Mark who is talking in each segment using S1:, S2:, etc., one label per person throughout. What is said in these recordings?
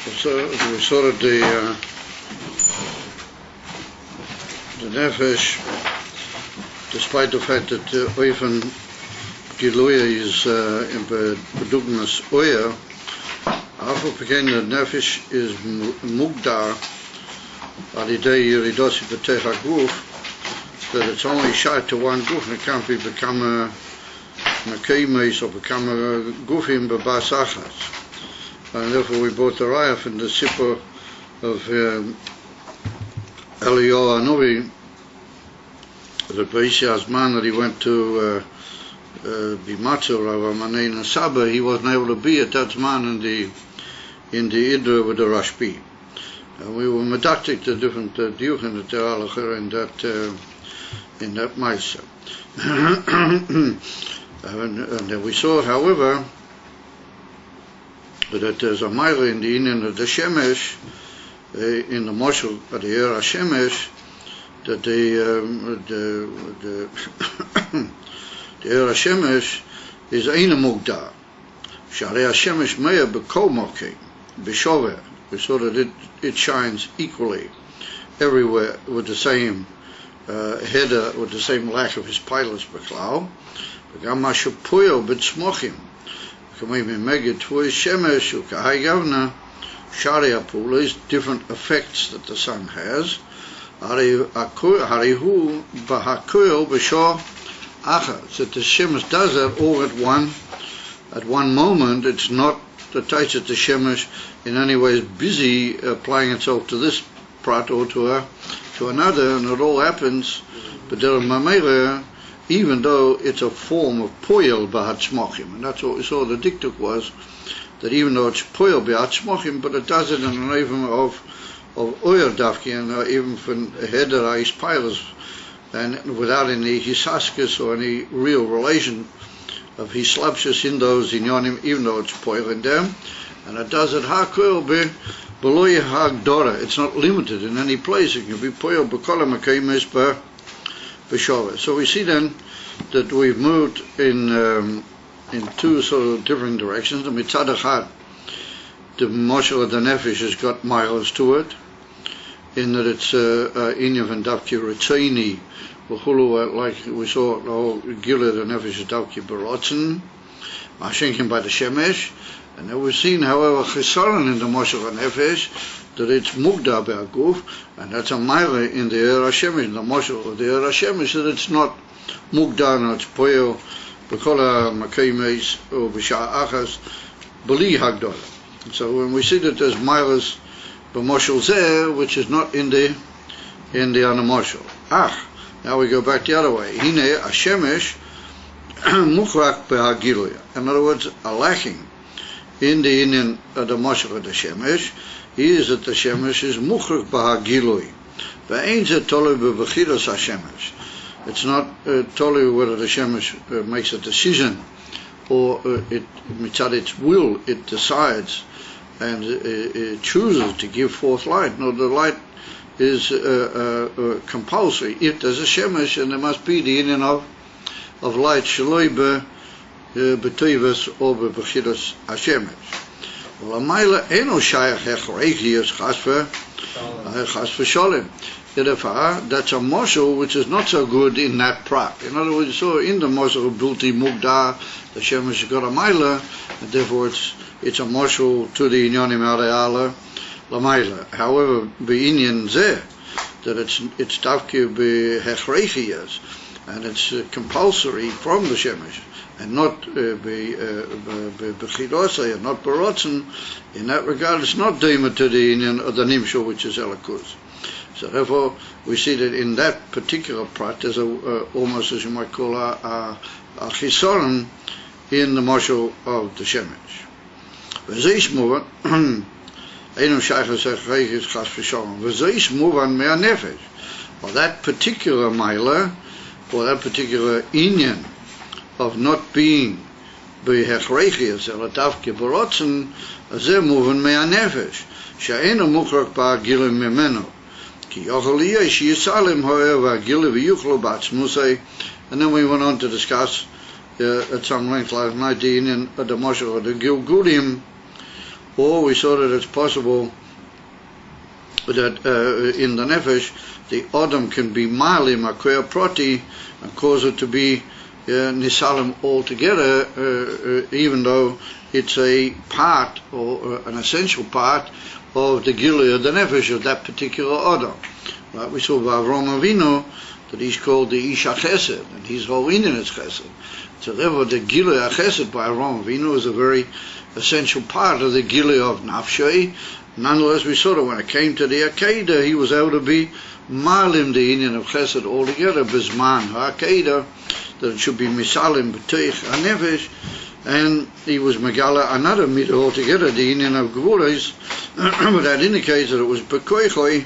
S1: So we saw that the nefesh, despite the fact that often Giluya is in bedugmas oya, after became the nefesh is mugdar alidei yiridosi b'teich guf, that it's only shot to one guf and it can't become a mekeimes or become a gufim b'bas achas. And therefore we brought the raya from the sipur of Eliyahu Hanavi, the Beishas man that he went to be matzah Rav Manein Saba. He wasn't able to be at that man in the Idra with the Rashbi. And we were medactic the different diuchen that there are in that Maisa. And we saw, however, that there's a mile in the Indian of the Shemesh, in the Moshel of the Era Shemesh, that the Era Shemesh is Eina Mugdar. Sharei Shemesh Meya B'kol Mokim, B'shover. We saw that it shines equally everywhere with the same header, with the same lack of his pilots B'klau. V'gam Mashu Puyo B'tzmochim. Is different effects that the sun has. So that the Shemesh does that all at one moment. It's not the taste that the Shemesh in any way is busy applying itself to this prat or to another, and it all happens. But there are even though it's a form of poyel b'hatzmochim, and that's what we saw the diktuk was, that even though it's poyel b'hatzmochim, but it does it in an even of oyer dafki, and even from heder ha'is pilas, and without any hisaskus or any real relation of hislapshus in those inyonim, even though it's poyel in them, and it does it ha'koyel b'loy ha'gdora. It's not limited in any place. It can be poyel b'kolam ha'keimes So we see then that we've moved in two sort of different directions. The mitzad echad, the moshel of the nefesh has got miles to it, in that it's inyav and davki ritzoni, like we saw the whole gila the nefesh is davki barotzen, mashenkim by the shemesh, and then we've seen, however, chisaron in the moshel of the nefesh, that it's mugda be'aguf, and that's a mile in the Era Shemesh, in the moshel of the Era Shemesh, that it's not mugda, no, it's poyo, b'kola makeimes, or b'sha achas, b'li hagdol. So when we see that there's miles b'moshel zeh, which is not in the other moshel. Now we go back the other way. Hine a shemesh muchrak be'hagiluya. In other words, a lacking in the Indian of the moshel of the shemesh is that the shemesh is muchrak b'hagilui. Ve'ein zeh tolui b'bechiros ha-shemesh. It's not totally whether the shemesh makes a decision or mitzad its will, it decides and it chooses to give forth light. No, the light is compulsory. If there's a shemesh, and there must be the Indian of light shaloi b'toivas or b'bechiros ha-shemesh. Therefore, that's a moshel which is not so good in that prat. In other words, so in the moshel of Bulti Mugda, the Shemesh has got a maila, and therefore it's a moshel to the Inyonim Areala la maila. However, be Inyan Zeh, that it's Tavki be Hechrechiyas, and it's compulsory from the Shemesh, and not Bechidosai, and not Barotzen. In that regard, it's not Dima to the Inyan of the Nimshul, which is Elakus. So therefore, we see that in that particular prat, there's almost, as you might call, a chisaron in the moshel of the shemesh. V'zeish muvan, einum shaychas hechreichis chas v'sholom. V'zeish muvan mea nefesh. For that particular mila, for that particular inyan of not being b'hechreichis elatavke barotzen, zeh muvan mea nefesh. She'enu mukrak ba'agilim mimeno. And then we went on to discuss at some length last night the Indian the moshel of the Gilgulim, or we saw that it's possible that in the nefesh the Adam can be malim akoya prati and cause it to be nisalim altogether, even though it's a part or an essential part of the gilui of the nefesh of that particular Adam. Right? We saw by Avraham Avinu that he's called the Ish HaChesed, and his whole Indian is Chesed. So therefore the gilui HaChesed by Avraham Avinu is a very essential part of the gilui of Nafshei. Nonetheless, we saw that when it came to the Akedah, he was able to be malim the Indian of Chesed altogether, Bizman HaAkedah, that it should be misalim b'teich HaNefesh, and he was megala another midah altogether, the Indian of Gvuras, but that indicates that it was bekoichoi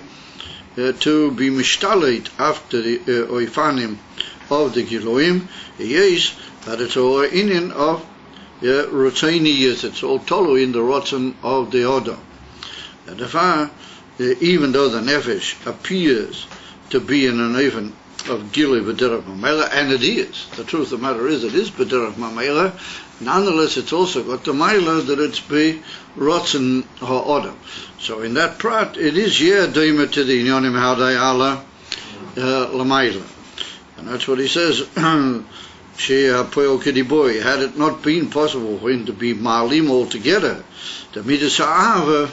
S1: to be mishtalit after the oifanim of the Giluim, yes, that it's all Indian of Rotzainiyas, it's all tolu in the rotzen of the Odom. And therefore, even though the nefesh appears to be in an even of Gilui b'derech mamela, and it is, the truth of the matter is, it is b'derech mamela, nonetheless it's also got the maila that it's be rotzen ha'odam. So in that prat, it is doima to the inyonim how they are l'maila. And that's what he says, Shea poel kediboy, had it not been possible for him to be malim altogether, the midas ha'ava,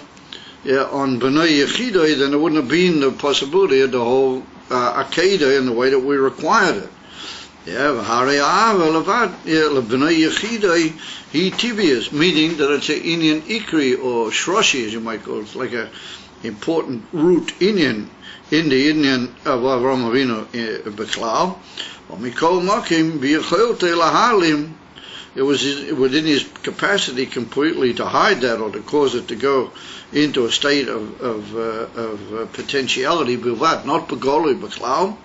S1: on B'nai Yechidai, then there wouldn't have been the possibility of the whole Akedah in the way that we required it. V'harei ha'ava levad, B'nai Yechidai, he tibius, meaning that it's an Indian ikri, or shroshi as you might call it. It's like an important root Indian in the Indian of Avraham Avinu B'klal. Mikol Makim B'yechayotei lahalim, it was within his capacity completely to hide that or to cause it to go into a state of potentiality, bilvad, not begoli b'klal.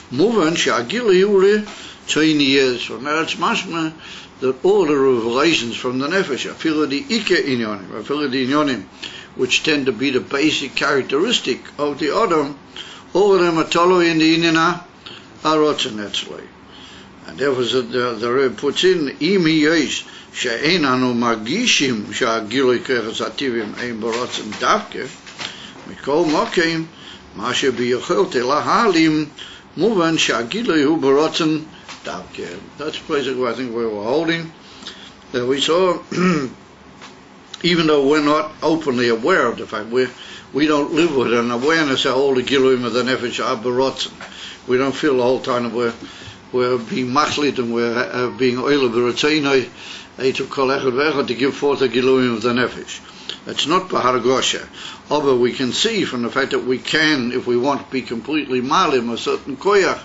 S1: Muvan she'agili uri 20 years from now. It's mashma that all the revelations from the nefesh, afilu the ike inyonim, afilu the inyonim, which tend to be the basic characteristic of the Adam, all of them are tolu in the inyan ha'rotzen etzloi. And therefore the Rebbe puts in imi yesh she'ein anu magishim she'agilui keches ativim ein borotzen davke mikol mokim ma she'biyochelte lahalim muvan she'agilui hu borotzen davke. That's basically I think we were holding. We saw, even though we're not openly aware of the fact, we don't live with an awareness of all the giluim of the nefesh are borotzen. We don't feel the whole time that we're being machlit and we're being oile b'rotzainoi to kol echad ve'echad to give forth the giluim of the nefesh. It's not b'haragosha. Although we can see from the fact that we can, if we want to be completely malim a certain koyach,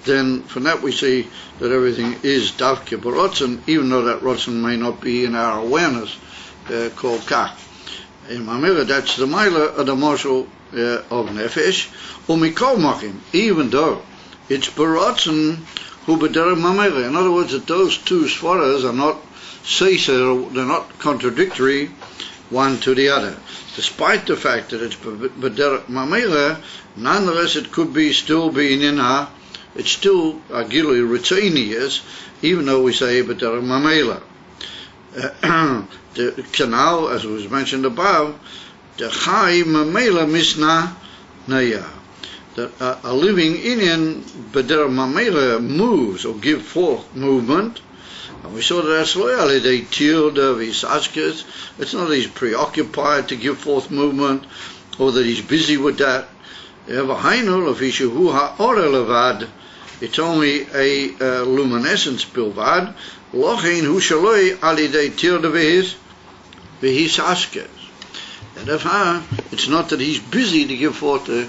S1: then from that we see that everything is davke b'rotzen, even though that rotzen may not be in our awareness called kach. In Mamela, that's the maila of the marshal of nefesh, umikol machim, even though it's b'rotzen hu b'derech mamela. In other words, that those two svaras are not seiser, they're not contradictory one to the other. Despite the fact that it's b'derech mamela, nonetheless it could be still being in it's still a gilui ritzeiniyas, even though we say b'derech mamela. The canal, as was mentioned above, the chai mamela misna naya. That a living Indian b'derech mamela moves or give forth movement, and we saw that that's loyally they tilda v'saskes. It's not that he's preoccupied to give forth movement or that he's busy with that. It's only a luminescence bilvad. Lochein hu shaloi alidei tilda v'hisaskes. And therefore, it's not that he's busy to give forth the.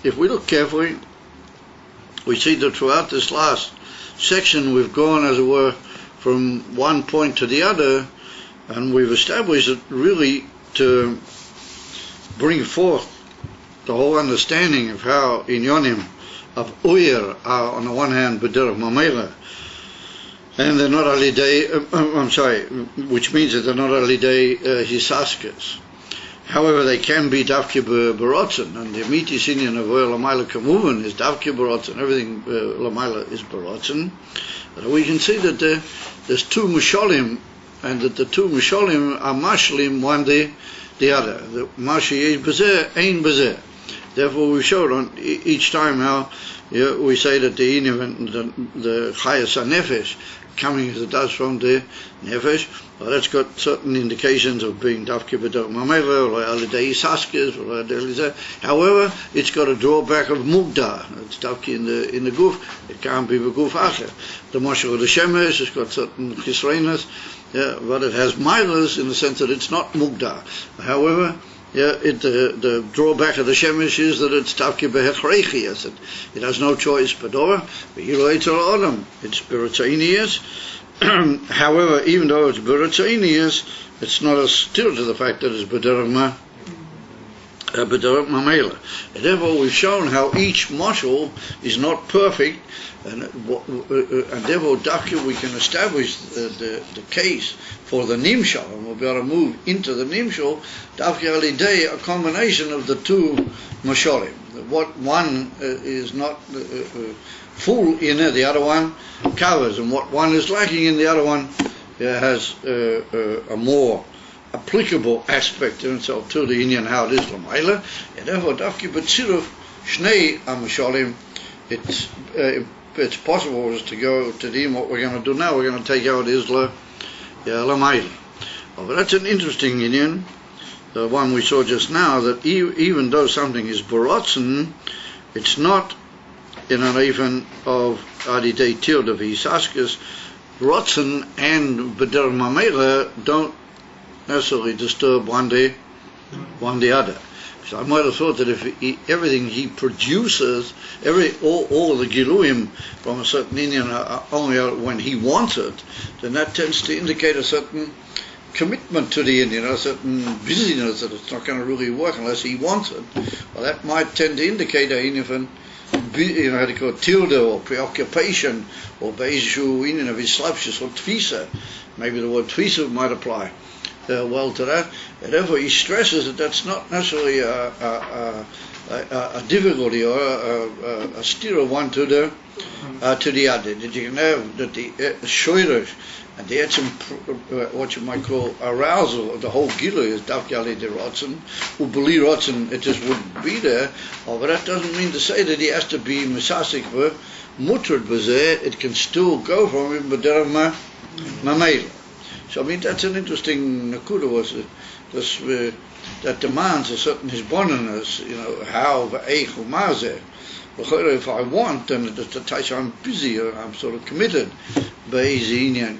S1: If we look carefully, we see that throughout this last section we've gone, as it were, from one point to the other, and we've established it really to bring forth the whole understanding of how inyonim of Uyer are on the one hand b'derech mamela, and they're not alidei, which means that they're not alidei hisaskes. However, they can be davke b'rotzen, and the mitis inyan of oil l'mayla kamuvan is davke b'rotzen. Everything l'mayla is b'rotzen. We can see that there's two mushalim and that the two Misholim are mashlim one the other. The Mashi yesh bezeh, ein bezeh. Therefore, we showed on each time how we say that the Inim, the Chayas HaNefesh, coming as it does from the Nefesh, well, that's got certain indications of being Dafki B'Derech Mamela, or Alidei Saskis, or Alidei. However, it's got a drawback of Mugdar. It's Dafki in the Guf. It can't be the Guf Acher. The Moshe of the Shemesh has got certain Chisreinas, but it has Milas in the sense that it's not Mugdar. However, the drawback of the Shemesh is that it's Dafki B'Hechreichi. It has no choice but over. It's B'Ritzainius. However, even though it's B'Ritzainius, it's not a still to the fact that it's B'Derech Mamela. And therefore, we've shown how each mashal is not perfect, and therefore, Dafka, we can establish the case for the Nimshal, and we'll be able to move into the Nimshal, Dafka Alidei, a combination of the two mashalim. What one is not full in it, the other one covers, and what one is lacking in the other one has a more applicable aspect in itself to the Indian how it is Lamaila, and therefore Dafki B'Tziruf Shnei Amashalim, it's possible to go to the what we're going to do now. We're going to take out Isla Lamaila. But that's an interesting Indian, the one we saw just now, that even though something is Borotzen, it's not in an even of Adidei Tilda V'Yisaskas. Rotzen and B'Derech Mamela don't necessarily disturb one the other. So I might have thought that if everything he produces, all the Giluim from a certain Indian are only when he wants it, then that tends to indicate a certain commitment to the Indian, a certain busyness that it's not going to really work unless he wants it. Well, that might tend to indicate a Indian, how to call it, tilde or preoccupation or beishu Indian of his slapshus or tfisa. Maybe the word tfisa might apply well to that. And therefore he stresses that that's not necessarily a difficulty or a steer of one to the other. That you can have that the shoyresh and the what you might call arousal of the whole gilu is dafki de rotzen, who believe rotzen it just wouldn't be there. But that doesn't mean to say that he has to be misasik for mutrad bazeh. It can still go from him b'derech mamela. So I mean that's an interesting nakuda that demands a certain hisboneness, how v'eich u'mazeh. If I want, then the taisha I'm busy or I'm sort of committed b'eizinian.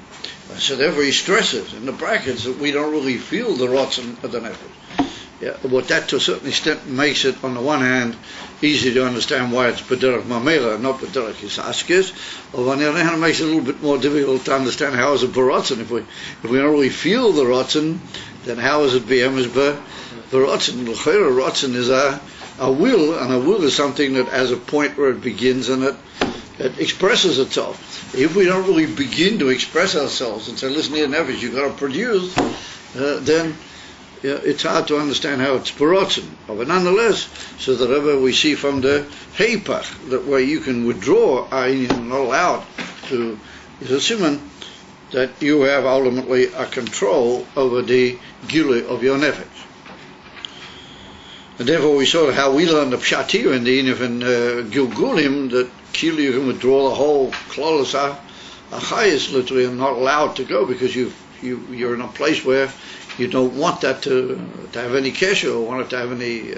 S1: So therefore he stresses in the brackets that we don't really feel the rotzen of the nefesh. But that to a certain extent makes it, on the one hand, easy to understand why it's b'derech mamela, not b'derech hisaskes. Or on the other hand, it makes it a little bit more difficult to understand how is it b'rotzen. If we don't really feel the rotzen, then how is it b'emes b'rotzen? L'chayra rotzen is a will, and a will is something that has a point where it begins and it expresses itself. If we don't really begin to express ourselves and say, listen here, nefesh, you've got to produce, then it's hard to understand how it's b'rotzen. But nonetheless, so that ever we see from the heipach, that where you can withdraw, you're not allowed to, is a simon that you have ultimately a control over the gilui of your nefesh. And therefore we saw how we learned the pshat in the Inif and Gilgulim, that Kili you can withdraw the whole klolos achayis literally and not allowed to go because you're in a place where you don't want that to have any kesher or want it to have any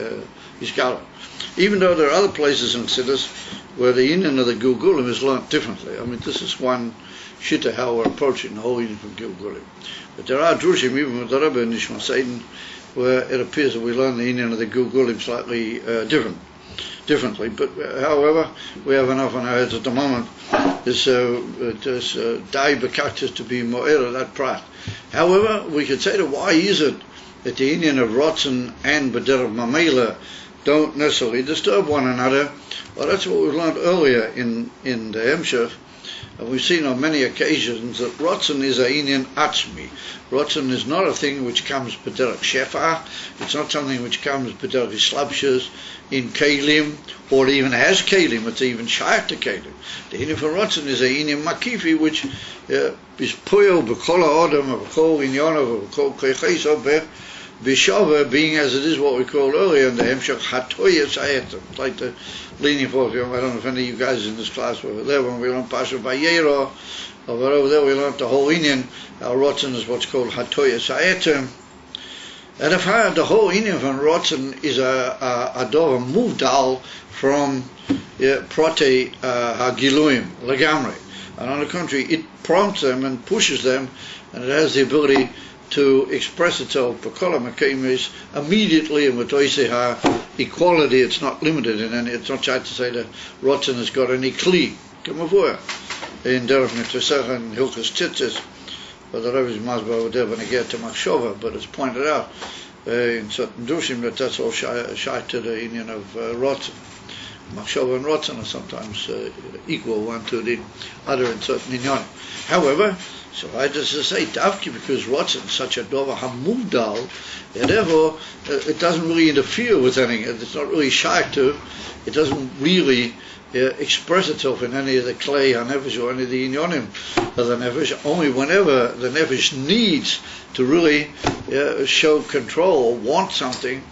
S1: iskala. Even though there are other places in Chassidus where the Indian of the Gilgulim is learnt differently. I mean, this is one shitta how we're approaching the whole Indian from Gilgulim. But there are drushim, even with the Rebbe and Nishma Satan, where it appears that we learn the Indian of the Gilgulim slightly differently. But however, we have enough on our heads at the moment. There's dai bekaktis to be mo'era that prat. However, we could say that why is it that the Indian of rotzen and b'derech mamela don't necessarily disturb one another? Well, that's what we learned earlier in the Hemshech, And we've seen on many occasions that Rotzen is a inyan atzmi. Rotzen is not a thing which comes b'derech shefa. It's not something which comes b'derech slabshas in kelim, or even has kelim. It's even shaykh to kelim. The inyan for Rotzen is a inyan makifi, which is poyo b'kol ha'odam, b'kol inyanov, b'kol koicheso, b'shava, being as it is what we called earlier in the hemshach hatoyas hayetem. It's like the leaning forward. I don't know if any of you guys in this class were there when we learned Pasha Vayera, or over there we learned the whole inyan. Our Rotzen is what's called hatoyas hayetem. And if the whole inyan from Rotzen is a dover muvdal from prote hagiluim legamri, and on the contrary, it prompts them and pushes them, and it has the ability to express itself immediately, and with equality. It's not limited in any. It's not trying to say that Rotzen has got any kli. In Derech Mitzvah and Hilchas Tzitzis, but the Rebbe's Masber over there when they get to Machshova, but it's pointed out in certain dushim that that's all shy to the inyan of Rotzen. Machshova and Rotzen are sometimes equal one to the other in certain inyanim. However, so I just say Davki, because Rotzen is such a Dova Hamudal, and therefore it doesn't really interfere with anything. It's not really shy to. It doesn't really express itself in any of the clay HaNefesh or any of the inyonim of the Nefesh. Only whenever the Nefesh needs to really show control or want something,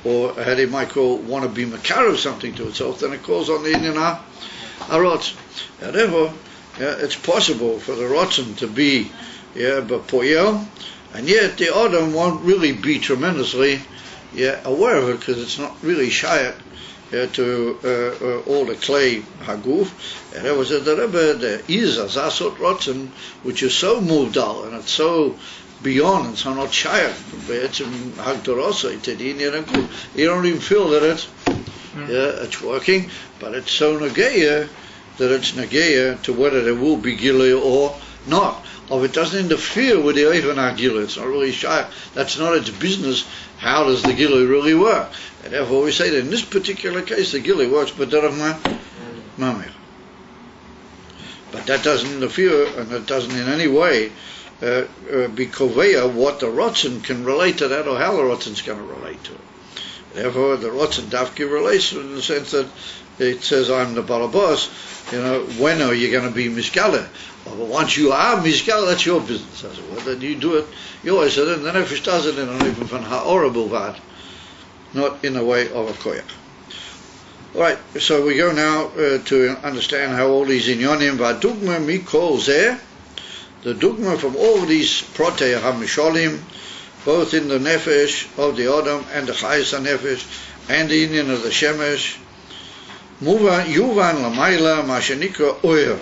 S1: or how they might call want to be makaro something to itself, then it calls on the inyan HaRotzen. And therefore, it's possible for the Rotzen to be b'poyel, and yet the Adam won't really be tremendously aware of it, because it's not really shayat to all the clay haguf. And there was the Rebbe, there is a zasot Rotzen, which is so muvdal, and it's so beyond, and so not shayat. You don't even feel that it's working, but it's so negeya that it's negeya to whether there will be gilui or not. Or if it doesn't interfere with the Eivan HaGilui, it's not really shy. That's not its business. How does the gilui really work? And therefore we say that in this particular case the gilui works b'derech mamir. But that doesn't interfere, and it doesn't in any way be koveya what the Rotzen can relate to that, or how the Rotzen's going to relate to it. Therefore the Rotzen Davki relates in the sense that it says, I'm the balabas, when are you going to be Mishkala? Well, once you are Mishkala, that's your business. I said, well, then you do it. You always said it, and the Nefesh does it in an even from ha'orable vad, not in the way of a koyach. Alright, so we go now to understand how all these inyonim, v'adugma mikol zeh, the dugma from all these protei ha'misholim, both in the Nefesh of the Adam and the Chayes HaNefesh, and the inyan of the Shemesh, Yuvan Lamaila Mashanika Oyer.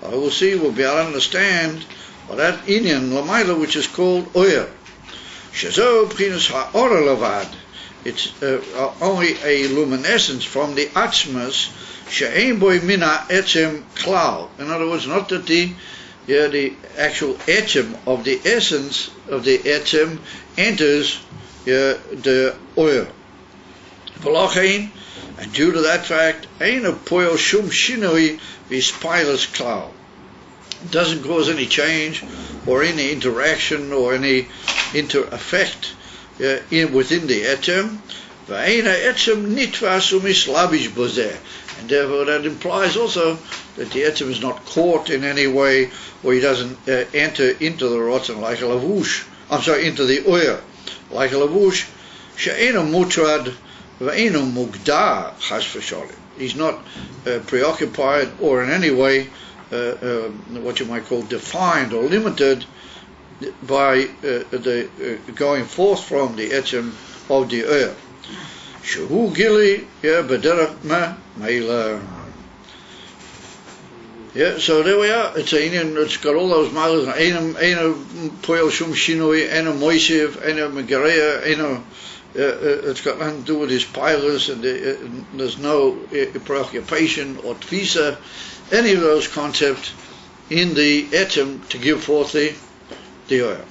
S1: I will see, we'll be able to understand that inyan Lamaila, which is called Oyer. Shazo Prinus Ha'ora Lavad. It's only a luminescence from the Atzmas, She'ein Boy Mina Etzem Klal. In other words, not that the actual etzem of the essence of the etzem enters the Oyer. V'lochein, and due to that fact, ain't a poil shum shinoi v'spilus klal. It doesn't cause any change or any interaction or any inter-effect within the etzem. V'eina etzem nitvas umislavish bozeh. And therefore that implies also that the etzem is not caught in any way, or he doesn't enter into the rotzen like a lavush. Into the oyer like a lavush. She'eina mutrad. He's not preoccupied or in any way what you might call defined or limited by the going forth from the etzem of the oyer. Shehu gili b'derech meila. So there we are. It's it's got all those miles. Eino poel shum shinoi, eino moisiv, eino megareya, eino. It's got nothing to do with his pilus, and there's no preoccupation or tfisa, any of those concepts in the etzem to give forth the oil.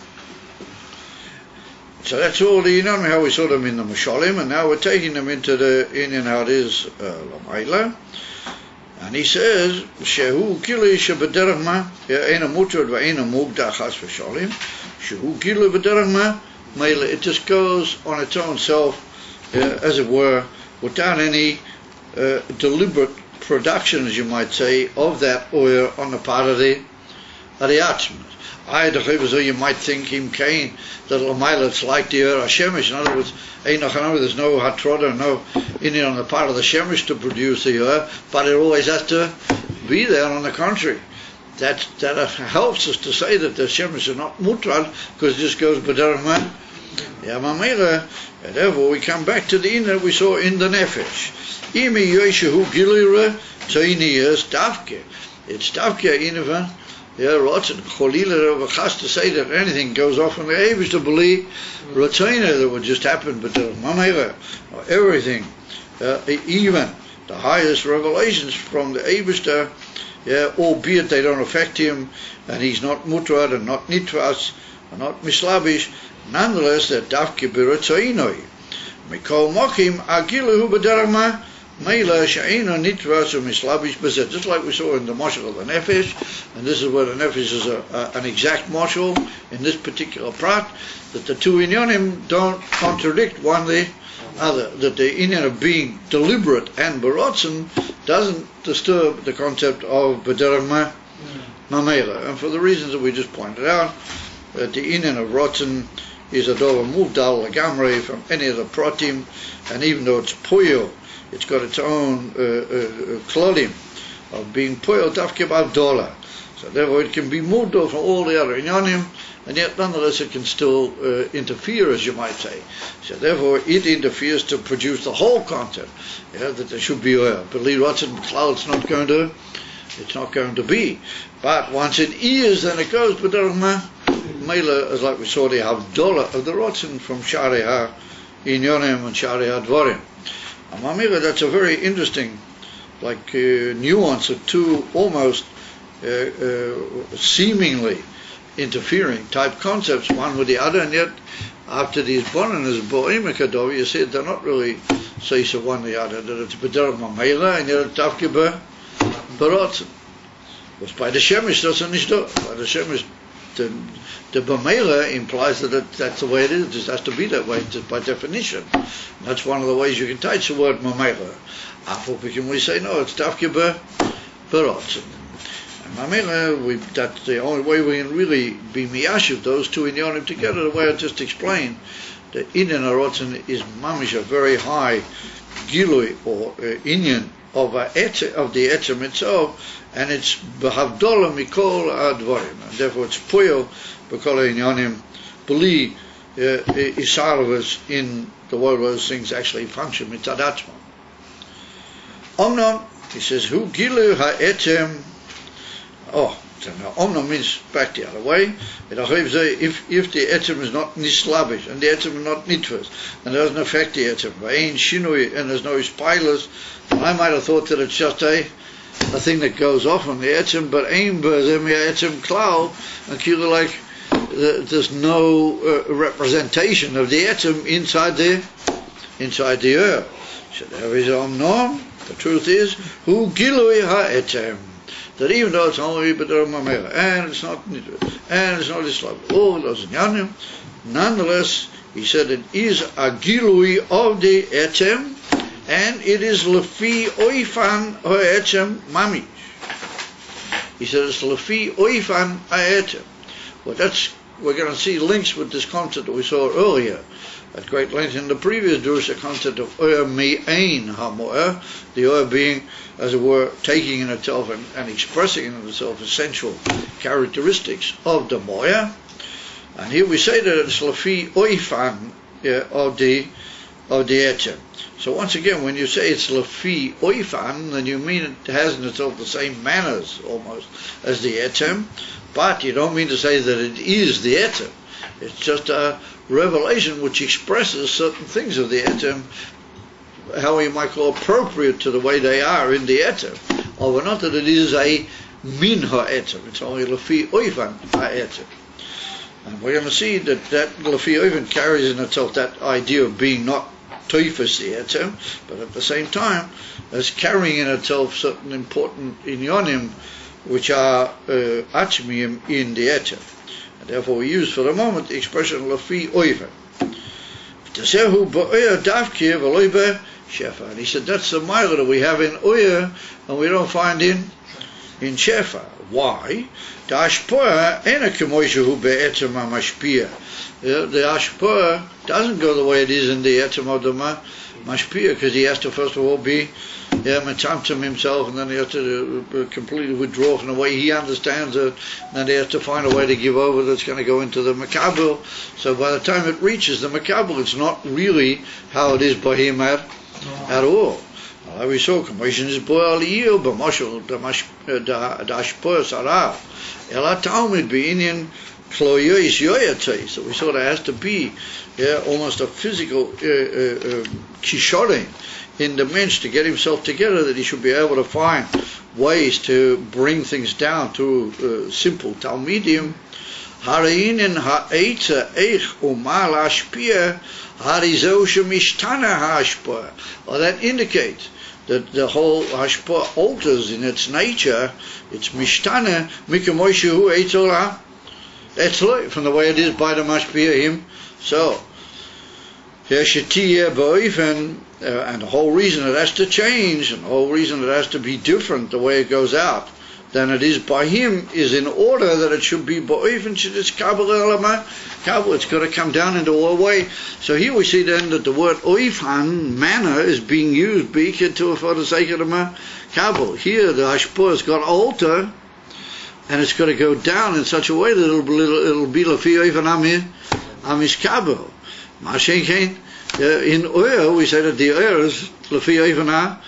S1: So that's all the inyan, how we saw them in the Mashalim, and now we're taking them into the inyan how it is Lamaila. And he says, Shehu Gili Shabbaderma, Aina Mutrad Vaina Mugda Chas Vasholim, Shehu Gili Baderma, it just goes on its own self, as it were, without any deliberate production, as you might say, of that oil on the part of the Atzmas. You might think him Cain that it's like the Ur HaShemesh. In other words, there's no Hatroda, no Indian on the part of the Shemesh to produce the Ur, but it always has to be there. On the contrary, that helps us to say that the Shemesh is not Mutrad, because it just goes B'derach Mamela. Therefore, we come back to the in that we saw in the Nefesh. Imi Yeshehu Gilira Tzaini Stavke. It's Stavke Ineva. Rotzen, Cholila Vachas, to say that anything goes off on the Eibush to believe Rotzena that would just happen, but the Mamela, everything, even the highest revelations from the Eibush, albeit they don't affect him, and he's not Mutrad and not Nitras and not Mislabish, nonetheless they're Dafke B'Rotzenoi. Mikol Mokim Agilahu B'Derach Meila Sha'ina Nitras Mislabish Bezet, just like we saw in the Moshel of the Nefesh, and this is where the Nefesh is an exact Moshel in this particular prat, that the two Inyanim don't contradict one the other, that the Inyan of being deliberate and Barotzen doesn't disturb the concept of B'Derach Mamela, and for the reasons that we just pointed out, that the Inyan of Rotzen is a Dover Muvdal Lagamre from any of the Protim, and even though it's Puyo, it's got its own klodim of being Puyo Tafke B'Avdola. So therefore it can be moved off from all the other Inyanim, and yet nonetheless it can still interfere, as you might say. So therefore it interferes to produce the whole concept, that there should be oil. But Li Rotzen B'Klal, it's not going to be. But once it is, then it goes. But Mela, as like we saw, the Havdola of the Rotzen from Shari HaInyanim and Shari HaDvorim. Mamela, that's a very interesting, nuance of two almost seemingly interfering type concepts, one with the other, and yet after these bonanas Bo'im Kadov, you said they're not really says of one the other, that it's B'Derach Mamela and yet it's Tafke B'Rotzen. Because by the Shemesh doesn't nicht do. By the Shemesh, the B'Mela implies that that's the way it is. It just has to be that way, just by definition. And that's one of the ways you can teach the word Mamela. After we say no, it's Tafke B'Rotzen. Mamela, that's the only way we can really be miyashiv those two inyanim together, the way I just explained. The Inyan HaRotzen is mamish a very high gilui or inyan of the etzem itself, and it's b'havdola mikol advarim, and therefore it's puyo b'kol inyanim b'li isarvus in the world where those things actually function mitzad atzma. Omnon, he says, hu gilu ha'etzem. So now Omnon means back the other way. If the etzem is not nislabish and the etzem is not nitvas and it doesn't affect the etzem, ain't shinui and there's no ispilers, I might have thought that it's just a thing that goes off on the etzem, but aim etzem klal and like there's no representation of the etzem inside the earth. So there is Omnon. The truth is, hu gilui ha'etzem. That even though it's only B'Derach Mamela, and it's not Nidra, and it's not Islam, all those Inyanim, nonetheless, he said it is a Gilui of the Etzem, and it is Lefi Oifan Ha'etzem Mamish. He said it's Lefi Oifan Ha'etzem. Well, we're going to see links with this concept that we saw earlier at great length in the previous Drusha concept of Oyer Me'ain HaMo'er, the Oyer being, as it were, taking in itself and expressing in itself essential characteristics of the Mo'er. And here we say that it's Lefi Oifan of the Etzem. So once again, when you say it's Lefi Oifan, then you mean it has in itself the same manners almost as the Etzem, but you don't mean to say that it is the Etzem. It's just a revelation which expresses certain things of the Etzem, how you might call appropriate to the way they are in the Etzem. Although not that it is a min ha'etzem, it's only Lefi Oifan ha'etzem. And we're going to see that Lefi Oifan carries in itself that idea of being not toifus the etzem, but at the same time as carrying in itself certain important inyonim which are achmiyim in the etzem. And therefore we use for the moment the expression lafi oiver. And he said that's the mile that we have in oyer and we don't find in shefa. Why? The ashpah doesn't go the way it is in the etzem of the mashpia, because he has to first of all be metamtem himself, and then he has to completely withdraw from the way he understands it, and then he has to find a way to give over that's going to go into the makabel. So by the time it reaches the makabel, it's not really how it is by him at all. We saw commission is boil yield, but mashal the ashpah sarav ela talmid beinian kloyois yoyatay. So we saw there has to be almost a physical kishorim in the mensch to get himself together, that he should be able to find ways to bring things down to simple talmidim. Harainin ha'etza eich umal ashpia harizo shemishtana hashpah. Well, that indicates that the whole hashpah alters in its nature. It's mishtana mikamoishu eitzola etzlo, from the way it is by the mashpia him. So and the whole reason it has to change, and the whole reason it has to be different the way it goes out than it is by him, is in order that it should be ba'oifen shedis kabel. It's got to come down into a way. So here we see then that the word oifan, manner, is being used for the sake of the kabel. Here the hashpah has got to alter, and it's got to go down in such a way that it'll be lafi oifan amish kabel. In oil, we say that the oil is lafi oifan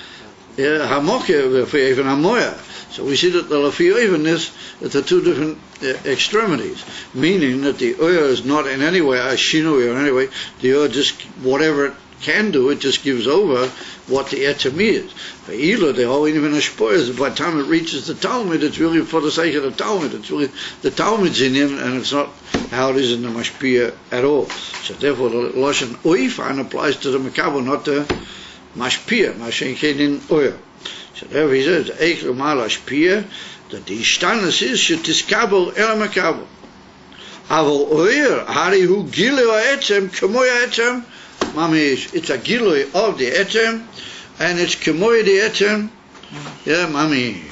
S1: hamoke lafi oifan hamoya. So we see that the lafi oifan is at the two different extremities, meaning that the oil is not in any way a shinui, or in any way the oil just whatever it can do, it just gives over what the etzem is. For Ela, the whole even hashpah is, by the time it reaches the Talmud, it's really for the sake of the Talmud. It's really the Talmud's in him, and it's not how it is in the mashpia at all. So therefore, the lashon oifan applies to the makabel, not the mashpia. Mashenkein in oil. So therefore he says, eich umal hashpia, that the ishtanas is shetiskabel el makabel. Aval oir hari hu gilui ha'etzem k'moy ha'etzem. Mamish, it's a gilui of the etzem, and it's kemoy the etzem. Yeah, mamish.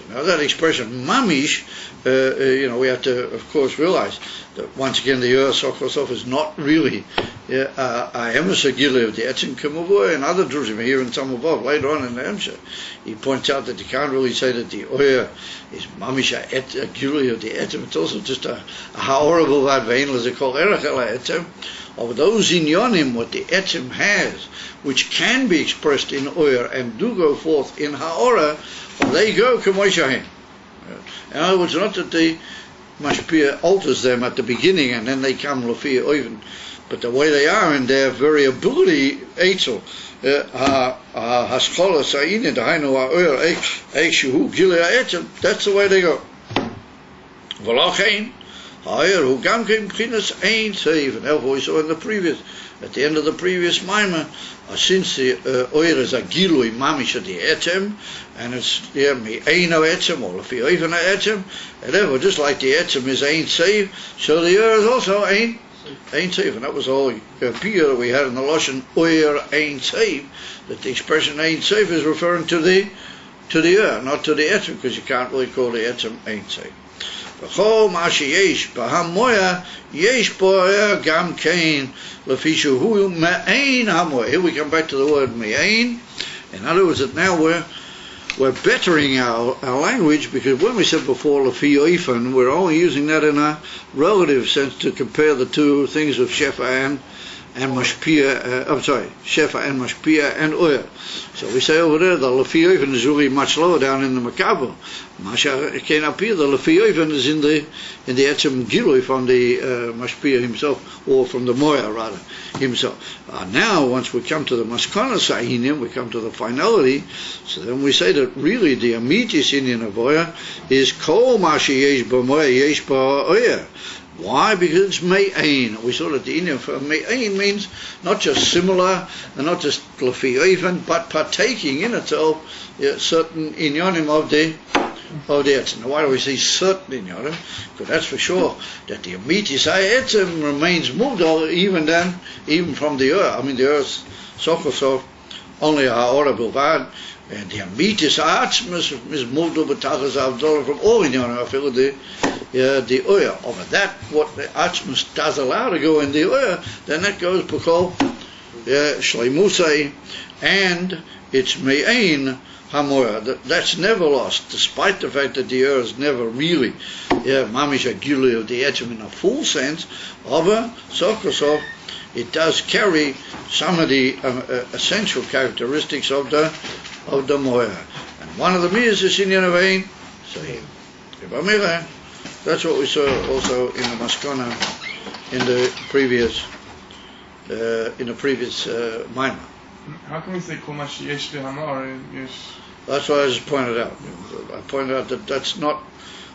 S1: Now that expression, mamish, we have to, of course, realize that once again the Ur Sokosof is not really a emes gilui of the etzem kemoy, and other drushim here in some above later on in the Hemshah. He points out that you can't really say that the Ur is mamish a gilui of the etzem. It's also just a horrible vadvein as they call erech el etzem. Of those inyonim, what the etzem has, which can be expressed in oyer and do go forth in ha'ora, they go k'moishahim. In other words, not that the mashpia alters them at the beginning and then they come l'fi oiven, but the way they are in their variability, eitzel, haskola sa'inin, dahainu ha'oyer, eishuhu gilei ha'etzem, that's the way they go. V'lachein, and therefore we saw in the previous, at the end of the previous mimer, since the oyer is a gilui mamish of the etzem, and it's me'eino etzem or lefi oifen etzem, and therefore just like the etzem is ein save, so the oyer is also ein save, and that was all piyah that we had in the lashon oyer ein save, that the expression ein save is referring to the oyer, not to the etzem, because you can't really call the etzem ein save. V'chol ma sheyesh b'hamoya yesh bo'er gam kein lefi shehu me'ein hamoya. Here we come back to the word me'ein. In other words, that now we're bettering our language, because when we said before lefi oifen, we're only using that in a relative sense to compare the two things of shefa and mashpia. Shefa and mashpia and oyer. So we say over there the lefi oifen is really much lower down in the makabel. Masha came up here, the lefi oifen is in the etzem gilui from the mashpia himself, or from the moya rather himself. Now once we come to the maskana sahinim, we come to the finality. So then we say that really the amitis inyan of oyer is kol mashi yesh b'moya yesh ba'oyer. Why? Because it's me'ain. We saw that the Indian for me'ain means not just similar and not just lefi even, but partaking in itself certain inyanim of the etzem. Now, why do we say certain inyanim? Because that's for sure that the amitis etzem remains mudal even from the earth. I mean, the earth so only ha'ora bilvad. And the amitis atzmas is mudal b'tachas avdollah from all inyanim. I feel the oil over that what the atzmas does allow to go in the oil, then that goes b'kol shleimusay, and it's me'ain hamoya. That's never lost, despite the fact that the oil is never really mamish agili of the etzem in a full sense. However, so it does carry some of the essential characteristics of the moya, and one of them is the inyan of ein. So that's what we saw also in the Maskana in the previous Maimah.
S2: How can we say Kol Ma Sheyesh Hamar?
S1: That's what I just pointed out. I pointed out that that's not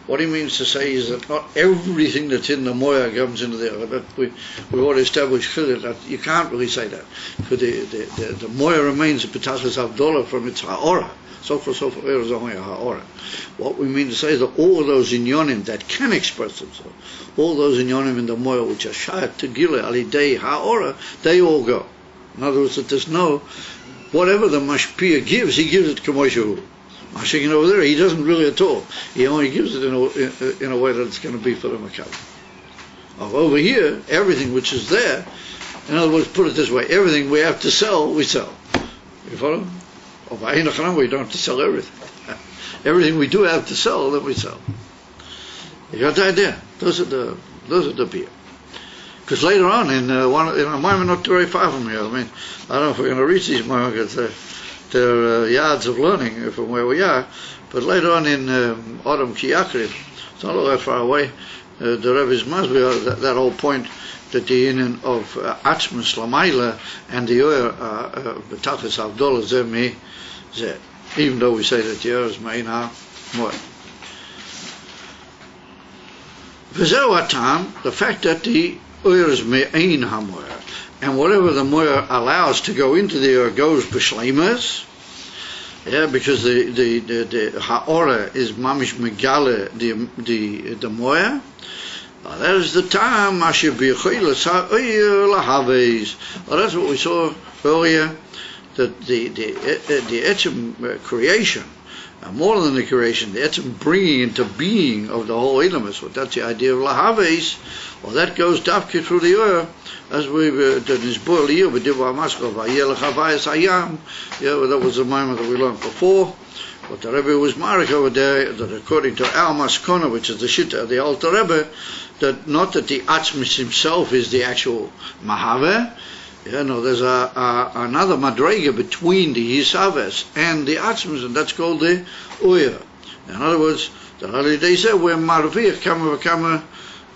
S1: what he means to say is that not everything that's in the moya comes into the that we already established that you can't really say that, because the moya remains a petachas avdollah from its ha'ora. So far is only a ha'ora. What we mean to say is that all of those inyonim that can express themselves, all those inyonim in the moya which are shayat to gila alidei ha'ora, they all go. In other words, that there's no, whatever the mashpia gives, he gives it k'moshehu. Mashiach over there, he doesn't really at all. He only gives it in a way that it's going to be for the makabel. Over here, everything which is there, in other words, put it this way, everything we have to sell, we sell. You follow? We don't have to sell everything. Everything we do have to sell, then we sell. You got the idea? Those are the beer. Because later on in a Maimah not very far from here, I mean, I don't know if we're going to reach these Maimah because they're yards of learning from where we are. But later on in Adam Ki Yakriv, it's not all that far away. The Rebbe's Masbih, that whole point that the union of Atzmas Lamaila and the Oyer B'tachas Avdollah Zeh, even though we say that the Oyer is Me'ina Moed. V'zeu Atam, the fact that the Oyer is Me'in HaMoyer, and whatever the Moyer allows to go into the Oyer goes B'shleimas, because the Ha'ora is Mamish Megale, the Moyer. That is the time that's what we saw earlier, that the etzem creation, more than the creation, the etzem bringing into being of the whole Elamus, that's the idea of lahaves. Well, that goes dafke through the oil, as we've done this boil here, we did that was the moment that we learned before. But the Rebbe was married over there, that according to Al Maskona, which is the Shitta of the Alter Rebbe, that not that the Atzmis himself is the actual Mahave. There's another Madrega between the Yisaves and the Atzmis, and that's called the Uya. In other words, the Haliday said, we're Marvir, Kama,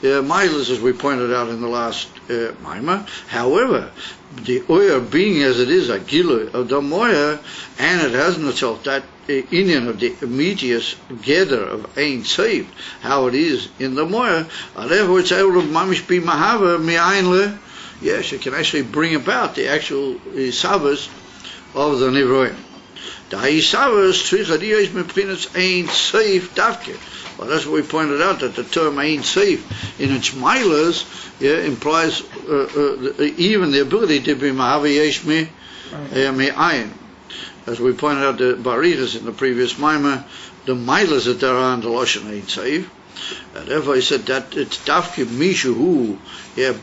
S1: Milas, as we pointed out in the last Maimah. However, the Uya being as it is, a Gilu of the Moya, and it has in itself that Indian of the immediate gather of Ein Seif, how it is in the Moya, therefore it's able to mamish be mahava mi'ain. Yes, it can actually bring about the actual Isavas of the Nivroim. The Isavas trichadiyos meprinus Ein Seif davke. Well, that's what we pointed out, that the term Ein Seif in its milas implies even the ability to be mahava yesh mi'ain. As we pointed out, the Baritas in the previous Maimah, the milas that there are in the Lashon Ein Seif. And therefore he said that it's dafke mishu hu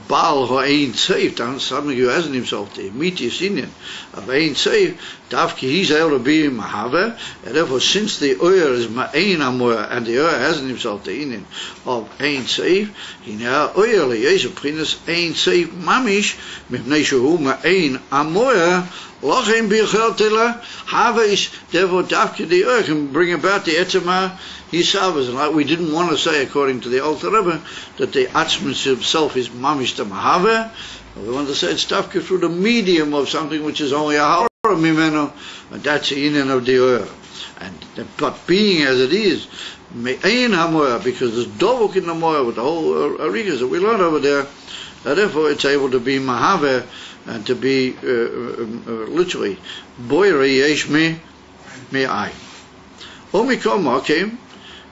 S1: bal ha'ein seif, somebody who hasn't himself the immediate union of ein seif, dafke he's able to be mahave, and therefore since the oyer is ma'ein amoyer and the oyer hasn't himself the union of ein seif, he now oyer liyesh prinas ein seif mamish mipnei shu ma'ein amoyer. Lochem bichel tila havish. Therefore, dafke the oyer can bring about the etzema Yisavas, and like we didn't want to say, according to the Alter Rebbe, that the Atzmus himself is mamish the mahave. We want to say it's dafke through the medium of something which is only a ha'ora mimeno, and that's the union of the oyer. But being as it is, me'ein hamoya, because there's dovuk in the moya with the whole arigas that we learned over there. And therefore, it's able to be mahave and to be literally boire yesh me'ayin. Omikom makim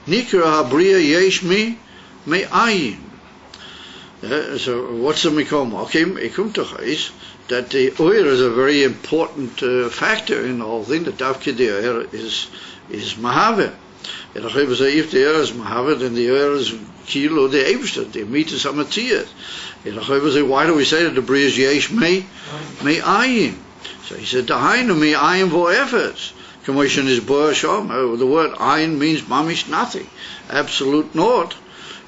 S1: nikra habriya yesh me'ayin. So what's the mikom makim? Ikum tochais that the oir is a very important factor in the whole thing. The davke the oir is mahave. And if the oir is mahave, then the oir is kilo the eibster. The meat is amatiyah. Why do we say that the bria is yesh me'ayin? So he said, "Dahainu me'ayin vo'efes." Commotion is boashom. The word ayin means mamish nothing, absolute naught.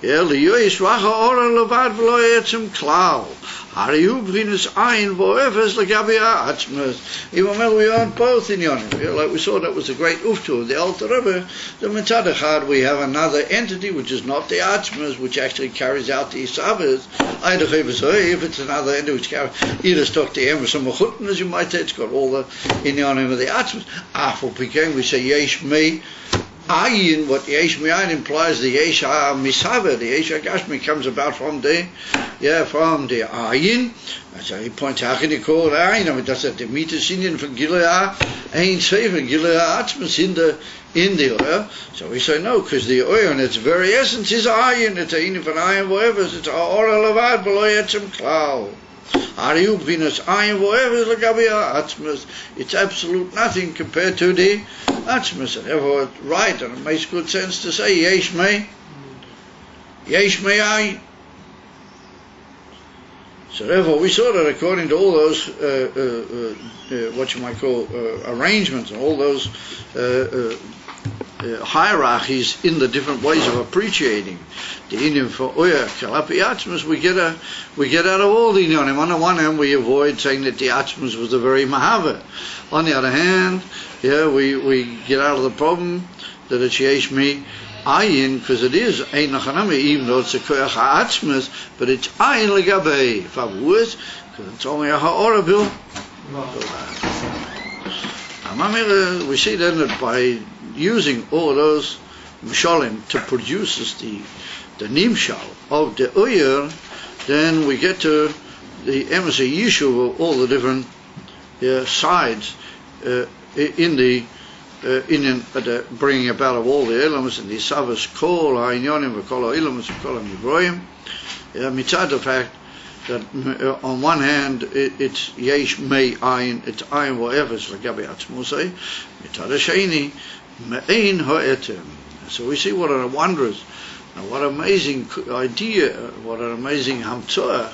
S1: Yeah, liyois vacha ora levad v'lo etzem klal. Hariyu b'chinas ayin vo'efes l'gabi ha'atzmas. Even we aren't both in yonim. Like we saw, that was a great uftu of the Alter Rebbe. The mitzad echad we have another entity which is not the atzmas, which actually carries out the isavas. If it's another entity which carries either stock the emes or mechutin, as you might say, it's got all the inyanim of the atzmas. After we say yesh me ayin, what yesh me'ayin implies the yesh ha'misava, the yesh ha'gashmi comes about from the ayin. So he points, how can you call it ayin? I mean, that's the meat is Indian from Gilead, ain't safe, and Gilead atzmas in the oil. So we say no, because the oil in its very essence is ayin. It's ayin for ayin whatever. It's ora levad below etzem klal. Ariu b'chinas ayin whatever l'gabi ha'atzmas. It's absolute nothing compared to the atzmas. And therefore, it's right, and it makes good sense to say yesh me ayin. So therefore, we saw that according to all those what you might call arrangements and all those hierarchies in the different ways of appreciating the inyan for oya kalapi atzmas, we get out of all the inyanim. On the one hand, we avoid saying that the atzmas was the very mahava. On the other hand, we get out of the problem that it's yesh me ayin, because it is ein nachanami, even though it's a koyach ha'atzmas, but it's ayin legabei favuas, because it's only a ha'orabil. We see then that by using all those mishalim to produce the nimshal of the oyer, then we get to the emissary issue of all the different sides in the bringing about of all the elements and the savas kol ha'inyonim v'kol ha'ilamos v'kol ha'nivroim. Mitzad the fact that on one hand it's yesh mei ayin, it's ayin v'efes l'gabi atzmusay. Mitzad ha'sheni me'ein ha'etem. So we see what a wondrous, what an amazing idea, what an amazing hamtzah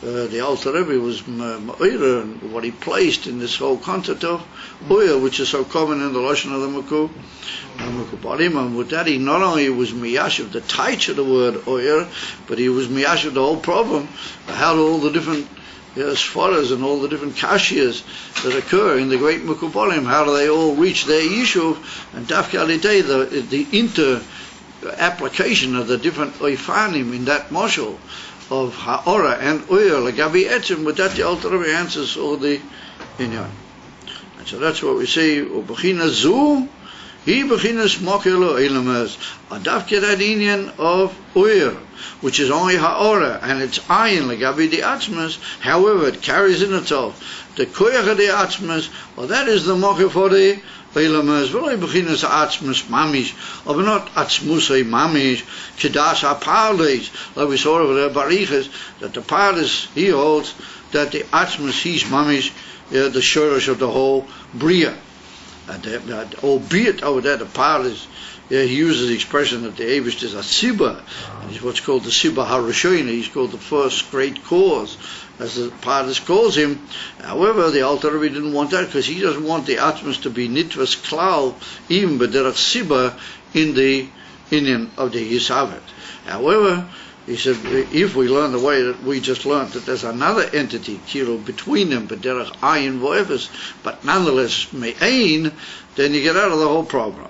S1: the Alter Rebbe was ma'ira, and what he placed in this whole concept of oil, which is so common in the Lashon of the Mekubalim. And with that, he not only was miyashiv the taich of the word oil, but he was miyashiv the whole problem, how all the different sfaras and all the different kashias that occur in the great Mekubalim, how do they all reach their yishuv, and dafka alidei, the inter application of the different oifanim in that moshel of ha'ora and oil, legabi etzim. With that, the Alter Rebbe answers all the inyan. And so that's what we see. Ubechina zu, he bechinas mokelo ilamas. Adavke that inyan of oil, which is only ha'ora, and it's ayin legabi the atzmas. However, it carries in itself the koyach of the atzmas. Well, that is the mokel for the Ilamas, v'lo bechinas atzmus mamish, or not atzmusay mamish, kedash ha'parles, like we saw over there, bariches, that the parles, he holds that the atzmus, he's mamish, the shorosh of the whole bria. And albeit over there, the parles, he uses the expression that the Eivish is a siba, and he's what's called the siba harashoyna, he's called the first great cause, as the Pardes calls him. However, the Alter Rebbe didn't want that, because he doesn't want the Atmas to be nitvas klal, even b'derech siba, in the inyan of the Yisavet. However, he said, if we learn the way that we just learned, that there's another entity, kilo, between them, b'derech ayin vo'efes, but nonetheless me'ain, then you get out of the whole problem.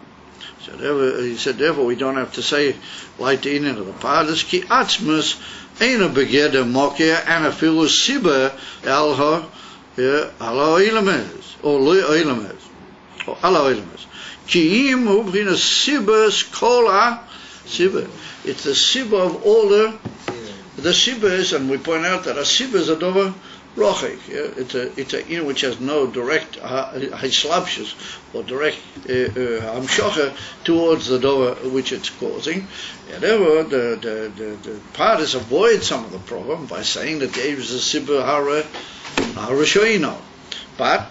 S1: So he said, therefore, we don't have to say, like the inyan of the Pardes, ki Atmas, Ein a begeder mokia and a filu siba alha ala ilames or lo ilames or ala ilames. Ki'im hu b'chinas sibas kol ha-sibah. It's the sibah of all the sibahs, and we point out that a sibah is a dover rochik. It's a which has no direct hislapshus or direct hamshocha towards the dover which it's causing. And therefore, the parties avoid some of the problem by saying that the is a sibah harashoino. But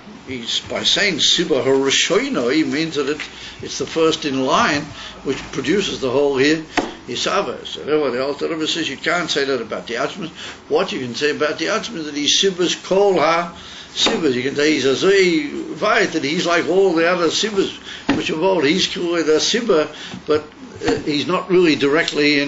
S1: by saying sibah harashoino, he means that it's the first in line which produces the whole here. Isava. So therefore the Alter Rebbe says you can't say that about the Atzmas. What you can say about the Atzmas is that he's Sibas Kol Ha-Sibas. You can say he's a Zoi Vayit, that he's like all the other Sibas which involved. He's called a Sibah, but he's not really directly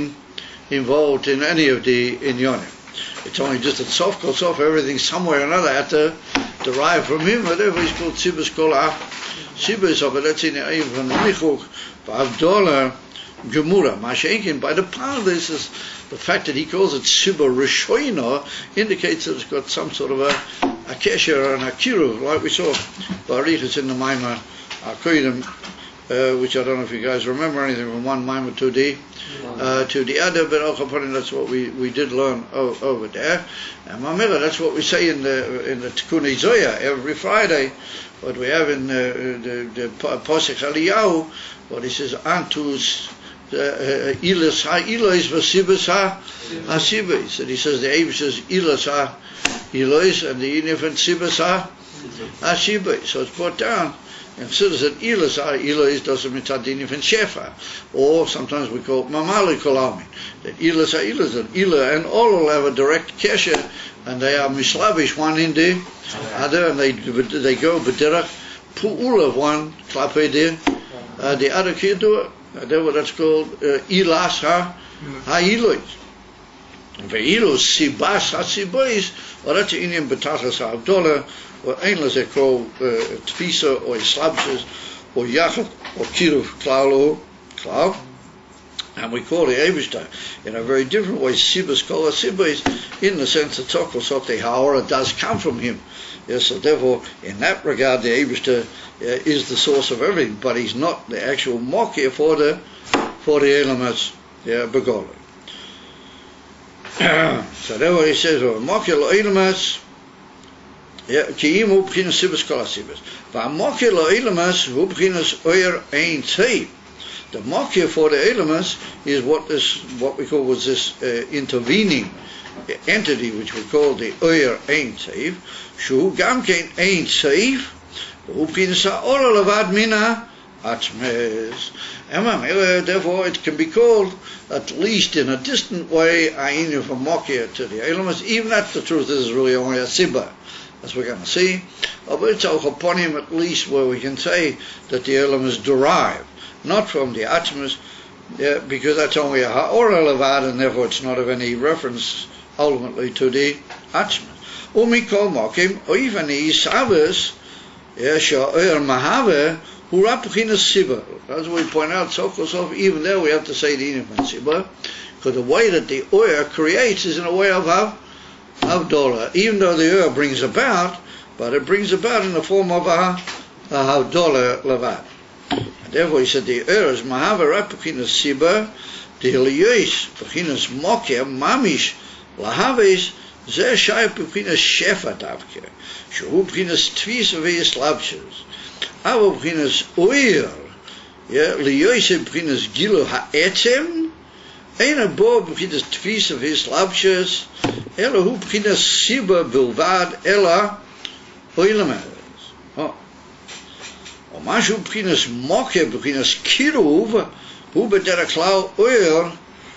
S1: involved in any of the Inyonim. It's only just that Sof Kol Sof, everything somewhere or another had to derive from him, but therefore he's called Sibas Kol Ha-Sibas. So, but that's in the Eiv from the Michuk, Ba'avdola, Gemura. Mashenkin, by the part of this is the fact that he calls it Sibah Rishoina indicates that it's got some sort of a kesher or an akiru, like we saw Barichas in the Maimah Akoidim, which I don't know if you guys remember anything from one Maimah to the other, but that's what we did learn over there. And Mamela, that's what we say in the Tikkun Zoya every Friday. What we have in the Posek Aliyahu, what he says, Antus Ilas ha-Ilois v'Sibas ha-Sibas. And he says the Eiv says Ilas ha-Ilois and the infant Sibas ha-Sibas. So it's brought down and says that Ilas ha-Ilois doesn't mean Tadin infant Shefa. Or sometimes we call it Mamali Kolami. That Ilas ha-Ilois and Ila and all will have a direct kesher, and they are mislavish one in the other, and they go b'derach pu'ula of one klape the other kiddur. Therefore that's called Ilas ha-Ilois. Ve'ilus Sibas ha-Sibais, or that's the Indian B'tachas ha-Avdola, or Einlas they call Tfisa, or Islabshas, or Yachat, or Kiruv Klal. And we call the Eibishter in a very different way, Sibas Kol ha-Sibais, in the sense that Tzokol Sote Ha'ora does come from him. Yes, so therefore, in that regard, the Eibishter is the source of everything, but he's not the actual Mokir for the elements, Begola. So therefore he says, Mokir lo elements, Ki'im hu b'chinas Sibas Kol ha-Sibas. V'amokir lo elements hu b'chinas Oyer Ein Tzei. The Mokir for the elements is what we call was this intervening entity, which we call the Oyer Ein Tzei, Shu Gam Kein Ein Tzei, Hu b'chinas ha'Ora levad mina Atzmes. Therefore it can be called, at least in a distant way, Ainu from Mokir to the elements, even if the truth is really only a Sibah, as we're going to see. But it's also upon him, at least, where we can say that the elements derive not from the Atzmes, because that's only a Ha'ora levad, and therefore it's not of any reference ultimately to the Atzmes. Umikol Mokim, or even the Isavas, Sha'er Mahave, Hura P'chinas Sibah. As we point out, so even there we have to say the infant Sibah, because the way that the Oyer creates is in a way of Havdola, even though the Oyer brings about, but it brings about in the form of a Havdola levad. Therefore he said the Oyer is Mahavara P'chinas Sibah, the Hiliyos P'chinas Mokir, Mamish, Lahaves, Zeh Shai P'chinas Shefa Davke, Shehu P'chinas Tvis Ve'Yislabshas, Avo P'chinas Oyer, Liyos P'chinas Gilu Ha'etzem, Eina Bo P'chinas Tvis Ve'Yislabshas, Ela Hu P'chinas Sibah Bilvad, Ela Oilamaz. Mashu b'chinas Mokir b'chinas Kiruv hu b'derech Klal Oyer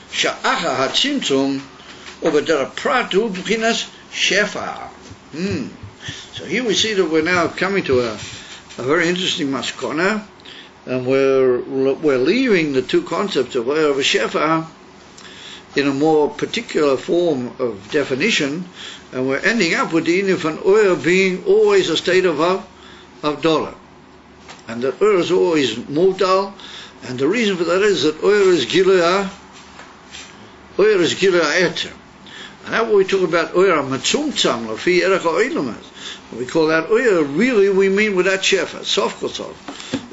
S1: sha'acha hatzimtzum or b'derech Prat hu b'chinas Shefa. So here we see that we're now coming to a very interesting maskona, and we're leaving the two concepts of Oyer of Shefa in a more particular form of definition, and we're ending up with the infant Oyer being always a state of Havdola. And that Oyer is always Muvdal, and the reason for that is that Oyer is Gilui Ha'etzem. And that what we talk about Oyer Matzumtzam, Lafi Erech Ha'Oilamas. We call that Oyer, really we mean with that Shefa, Sof Kol Sof.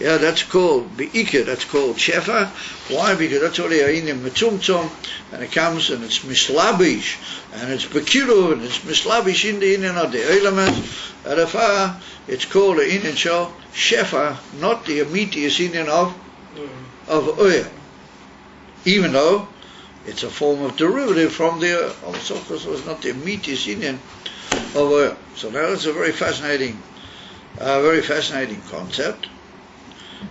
S1: Yeah, that's called Be'ikah, that's called Shefa. Why? Because that's already A'inim Metzumtzum, and it comes and it's Mislabish, and it's Bekiru, and it's Mislabish in the Inyan of the elements. Therefore, it's called the Inyan Shal Shefa, not the immediate Inyan of oil. Even though it's a form of derivative from the also because it was not the immediate Inyan of oil. So now that's a very fascinating concept.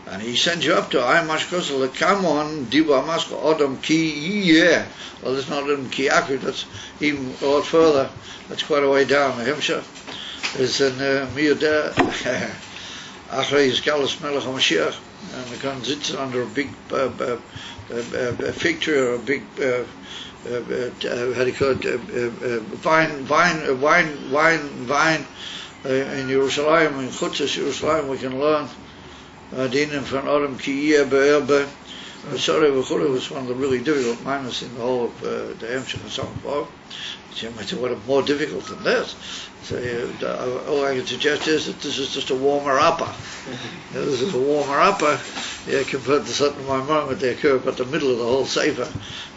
S1: And he sends you up to I mashkos come on diba masko adam ki yeah. Well, that's not adam ki akut. That's even a lot further. That's quite a way down. The Himsha is in Miyudah Achrei Yizgalus Melech HaMashiach, and we can sit under a big fig tree or a big how do you call it vine in Yerushalayim, in Chutzes Yerushalayim. We can learn Dinim from Adam Ki Be'erbe. Sorry, V'chulu was one of the really difficult minors in the whole of the Hemshech and so on. What more difficult than this? So, all I can suggest is that this is just a warmer-upper. This is a warmer-upper compared to certain moment they occur about the middle of the whole Sefer,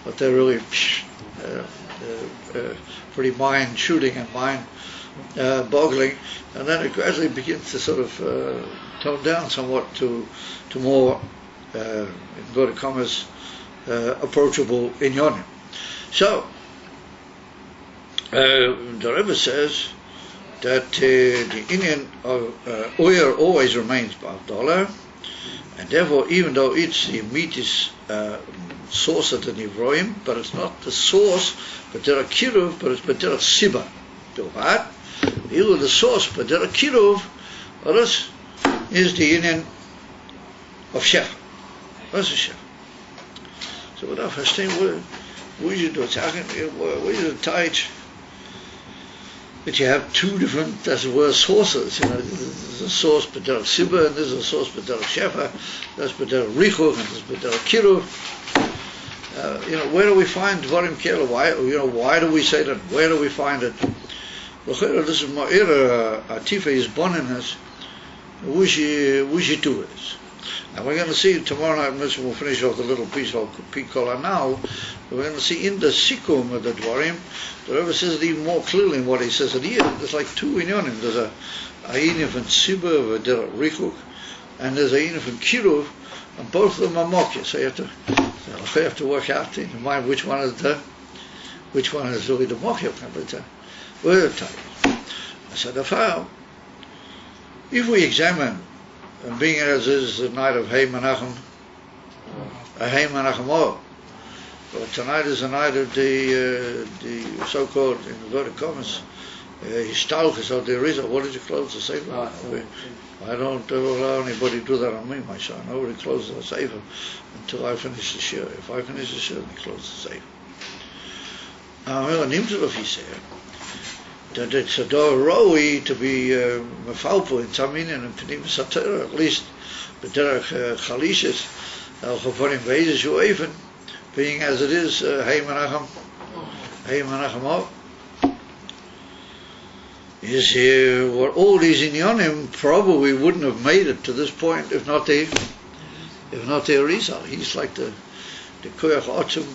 S1: but they're really pretty mind-shooting and mind-boggling, and then it gradually begins to sort of tone down somewhat to more, in inverted commas, approachable inyonim. So, the Rebbe says that the inyan of oil always remains b'avdala, and therefore, even though it's the immediate source of the nivroim, but it's not the source, but there are kiruv, but it's b'derech siba. Do what? Either the source, but there are kiruv, or this is the inyan of shefa. What's the shefa? So without verstehen, wo should do it? Wo is it tight? But you have two different, as it were, sources. There's a source b'derech siba, and there's a source b'derech shefa. That's b'derech richuv, and there's b'derech kiruv. Where do we find dvarim kela? Why do we say that? Where do we find it? This is ma'ir atifa is boninus. We should do this. And we're going to see tomorrow night, we'll finish off the little piece of Pikola now. We're going to see in the Sikum of the Dvarim, the Rebbe says it even more clearly in what he says it here. There's like two inyonim. There's a inyan and Siba of a derech richuk, and there's a inyan and Kiruv, and both of them are mokya. So you have to work out in your mind which one is really the mokya. But we're tight. So therefore, if we examine, and being as is the night of Hey Menachem O, but tonight is the night of the so-called, in inverted commas, Histalchus of the Rizal. What did you close the Sefer? I don't allow anybody to do that on me, my son. Nobody closes the Sefer until I finish the Shir. If I finish the Shir, we close the Sefer. Now, he said that it's a doroi to be mefalpo in some inyan and p'nim satira, at least b'derech chalishes al-chofonim ve'ezes shu'efen, being as it is Hey Menachem O, is here what all these inyonim probably wouldn't have made it to this point if not the Arizal. He's like the koyach otzum,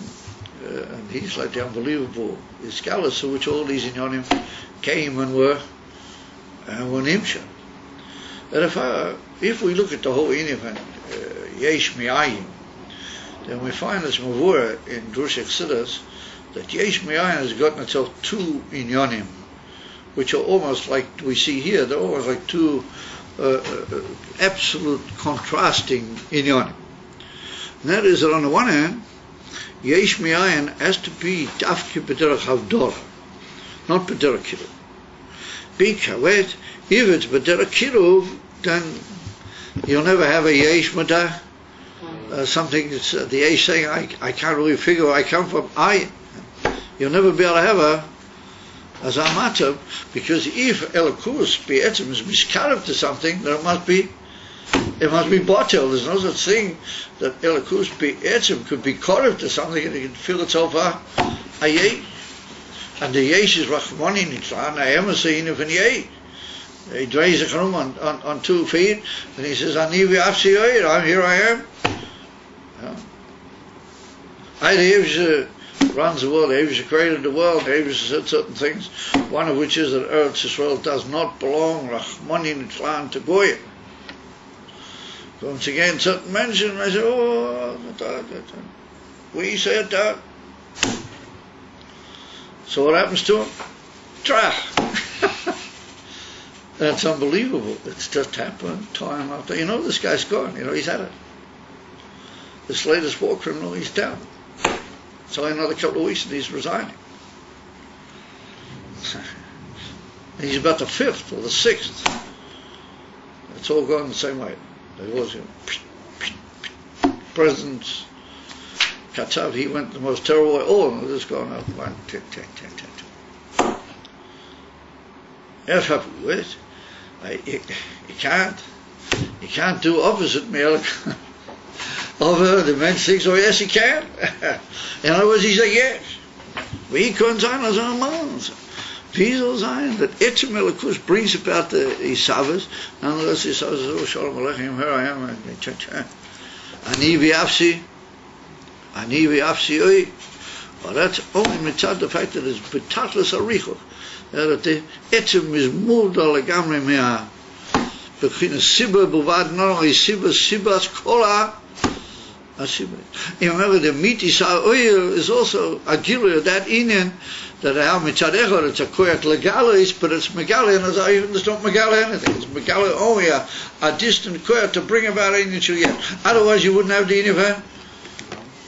S1: and he's like the unbelievable Iskalis, which all these inyonim came and were nimsha. That if we look at the whole inyan yesh mi'ayin, then we find this mavura in Drush Chassidus that yesh mi'ayin has gotten itself two inyonim, which are almost like we see here. They're almost like two absolute contrasting inyonim. And that is that on the one hand, yesh mi'ayin has to be dafke b'derech havdorah, not b'derech kiruv. Because if it's b'derech kiruv, then you'll never have a yesh madah, something that's the yesh saying, I can't really figure where I come from. You'll never be able to have a as a matter, because if Elokus be'etzim is miskarev to something, then it must be batel. There's no such thing that Elokus be'etzim could be karev to something and it can feel itself a yesh. And the yesh is rachmani nitzlan, I am a seyin of an yesh. He drains the Charum on 2 feet, and he says, Ani v'afsi yoir, here I am. The Eivish runs the world, the Eivish created the world, the Eivish said certain things, one of which is that Eretz Yisrael does not belong, Rachmani Nitzlan, to Goyim. Once again, certain mention, I say, we said that. So what happens to him? Trach. That's unbelievable. It's just happened time after. This guy's gone. He's had it. This latest war criminal, he's down. It's only another couple of weeks and he's resigning. And he's about the 5th or the 6th. It's all gone the same way. There was President Katsav, he went the most terrible way. All of them just gone up. One, tick. That's happy with. You can't do opposite me. Over the man thinks, oh yes, he can. In other words, he said yes. We couldn't sign as our minds. Wie soll sein that Etzem Elokus brings about the Isavas, nonetheless Isavas says, oh Shalom Aleichem, here I am, Ani v'afsi oi. Well, that's only mitzad the fact that it's betachlis arichot, that the Etzem is moved al legamre mea b'chinas sibba b'vad, not only sibba's kola. You remember the mitis ha'oyer is also a gilu, that inyan, that how mitzad echad, it's a koyach legalis, but it's megala, and it's not megala anything. It's megala only a distant koyach to bring about inyan shuliyah. Otherwise you wouldn't have the inyan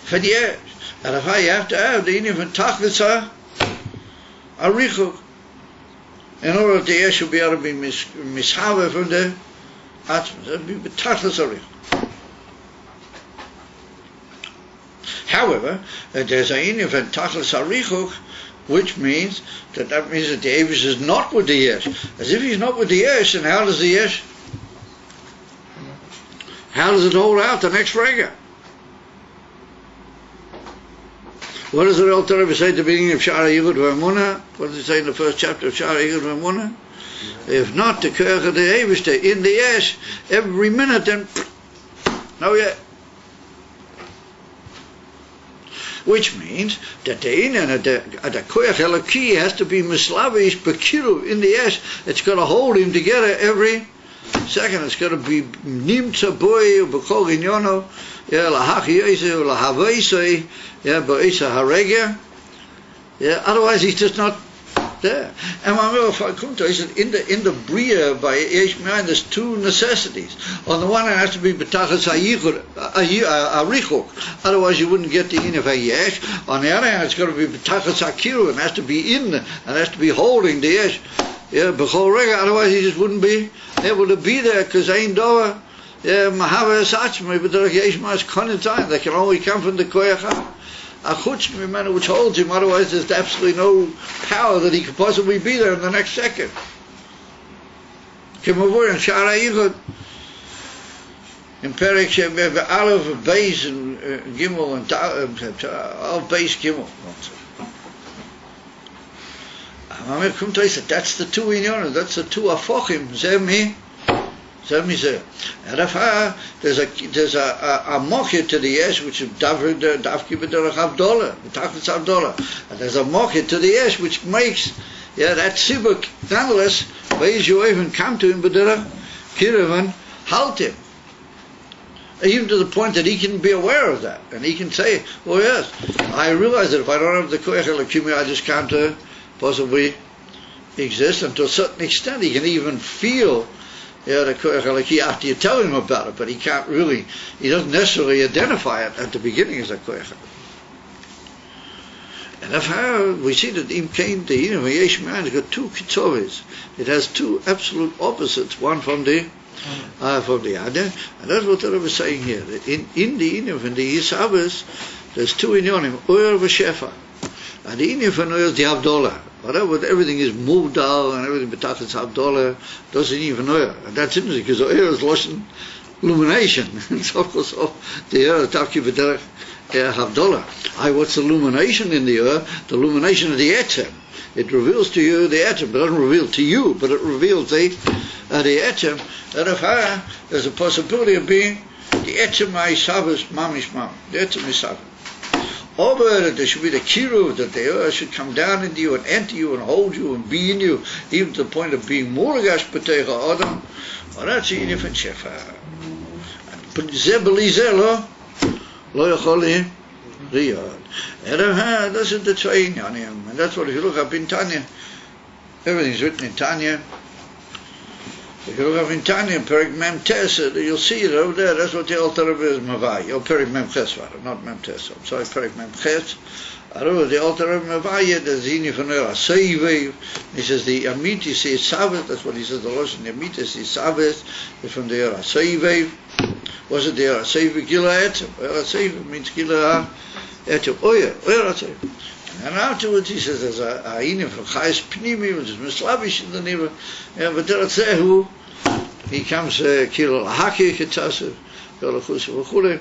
S1: for the years. And if you have to have the inyan for tachlis ha'arichuk, in order that the yesh should be able to be mishave from the atzmas, it would be tachlis ha'arichuk. However, there's a inyan for tachlis ha'arichuk, which means that the Eivish is not with the Yesh. As if he's not with the Yesh, then how does the Yesh? How does it hold out the next Rega? What does the Alter Rebbe say at the beginning of Shara Yigud V'Emunah? What does it say in the first chapter of Shara Yigud V'Emunah? If not the Koyach of the Eivish, in the Yesh, every minute, then no yet. Which means that the inyan at the koyach elokii has to be mislavish bekiru in the yesh. It's got to hold him together every second. It's got to be nimtza boy b'kol inyono lahachi yosei lahavaisei ba'isa haregya. Otherwise he's just not there. And he said in the bria by Yesh Me'ayin there's 2 necessities. On the one hand, it has to be betachas ha'arichuk. Otherwise, you wouldn't get the in of Yesh. On the other hand, it's got to be betachas ha'kiru, and has to be in, and has to be holding the Yesh. B'chol rega. Otherwise, he just wouldn't be able to be there because ain't dover. Mahava esatzmei b'derech Yesh Me'ayin konetzayin. They can only come from the koyach a chutz mimenu, which holds him. Otherwise, there's absolutely no power that he could possibly be there in the next second. Kimavur and Shara Yigud in Perek Aleph Beis and Gimel and Aleph Beis Gimel. Amir Kumtai said that's the 2 inyonim, that's the 2 afochim. Zemi. And there's a mochit to the yesh, which is davki b'derech havdolah, b'tachlis havdolah, and there's a mochit to the yesh, which makes that sibuk nonetheless ways you even come to him b'derech kiravan halt him, even to the point that he can be aware of that, and he can say, "Oh yes, I realize that if I don't have the koyach elokimi, I just can't possibly exist." And to a certain extent, he can even feel. The koyach elokii after you tell him about it, but he doesn't necessarily identify it at the beginning as a koyach. And that's how we see that Im Kain, the Yesh Me'ayin, has got 2 kitzoves. It has 2 absolute opposites, one from the other, and that's what the Rebbe is saying here. In the inyan, in the Yisavas, there's 2 inyonim, Oyer v'Shefa, and the inyan for Oyer is the Havdolah. Whatever, everything is moved out and everything betachlis havdolah doesn't even know. And that's interesting because the air is lost in illumination. So of course the air tafki b'derech havdolah. What's the illumination in the air? The illumination of the etzem. It reveals to you the atom. It doesn't reveal to you, but it reveals the atom. That of her, there's a possibility of being the atom Isavas Mamish Mam. The atom Isavas. Over there should be the kiruv, that the earth should come down into you and enter you and hold you and be in you, even to the point of being murgash b'teicha adam. Well, that's a different shefa. But zebeli lo yacholi riyad. And that's the twain on him, and that's what if you look up in Tanya, everything's written in Tanya. If you look up in Tanya, Perik Mem Tes, you'll see it over there. That's what the Alter Rebbe is Mavai. Oh, Perik Mem Ches, not Mem Tes. I'm sorry, Perik Mem Ches. The Alter Rebbe Mavai, the Zini von Era Seivev. He says the Amiti says Sabbath. That's what he says. The Lashon the Amiti says Sabbath. It's from the Era Seivev. Was it the Era Seivev? Gila Etzem. Era Seivev means Gila Etzem. Oya Etzem. And afterwards he says there's a Ainim from Chayes Pnimi, which is Mislavish in the neighbor. But Teratzehu, he comes Kilo Lahaki, Ketzasev, Yolachusa Vachule.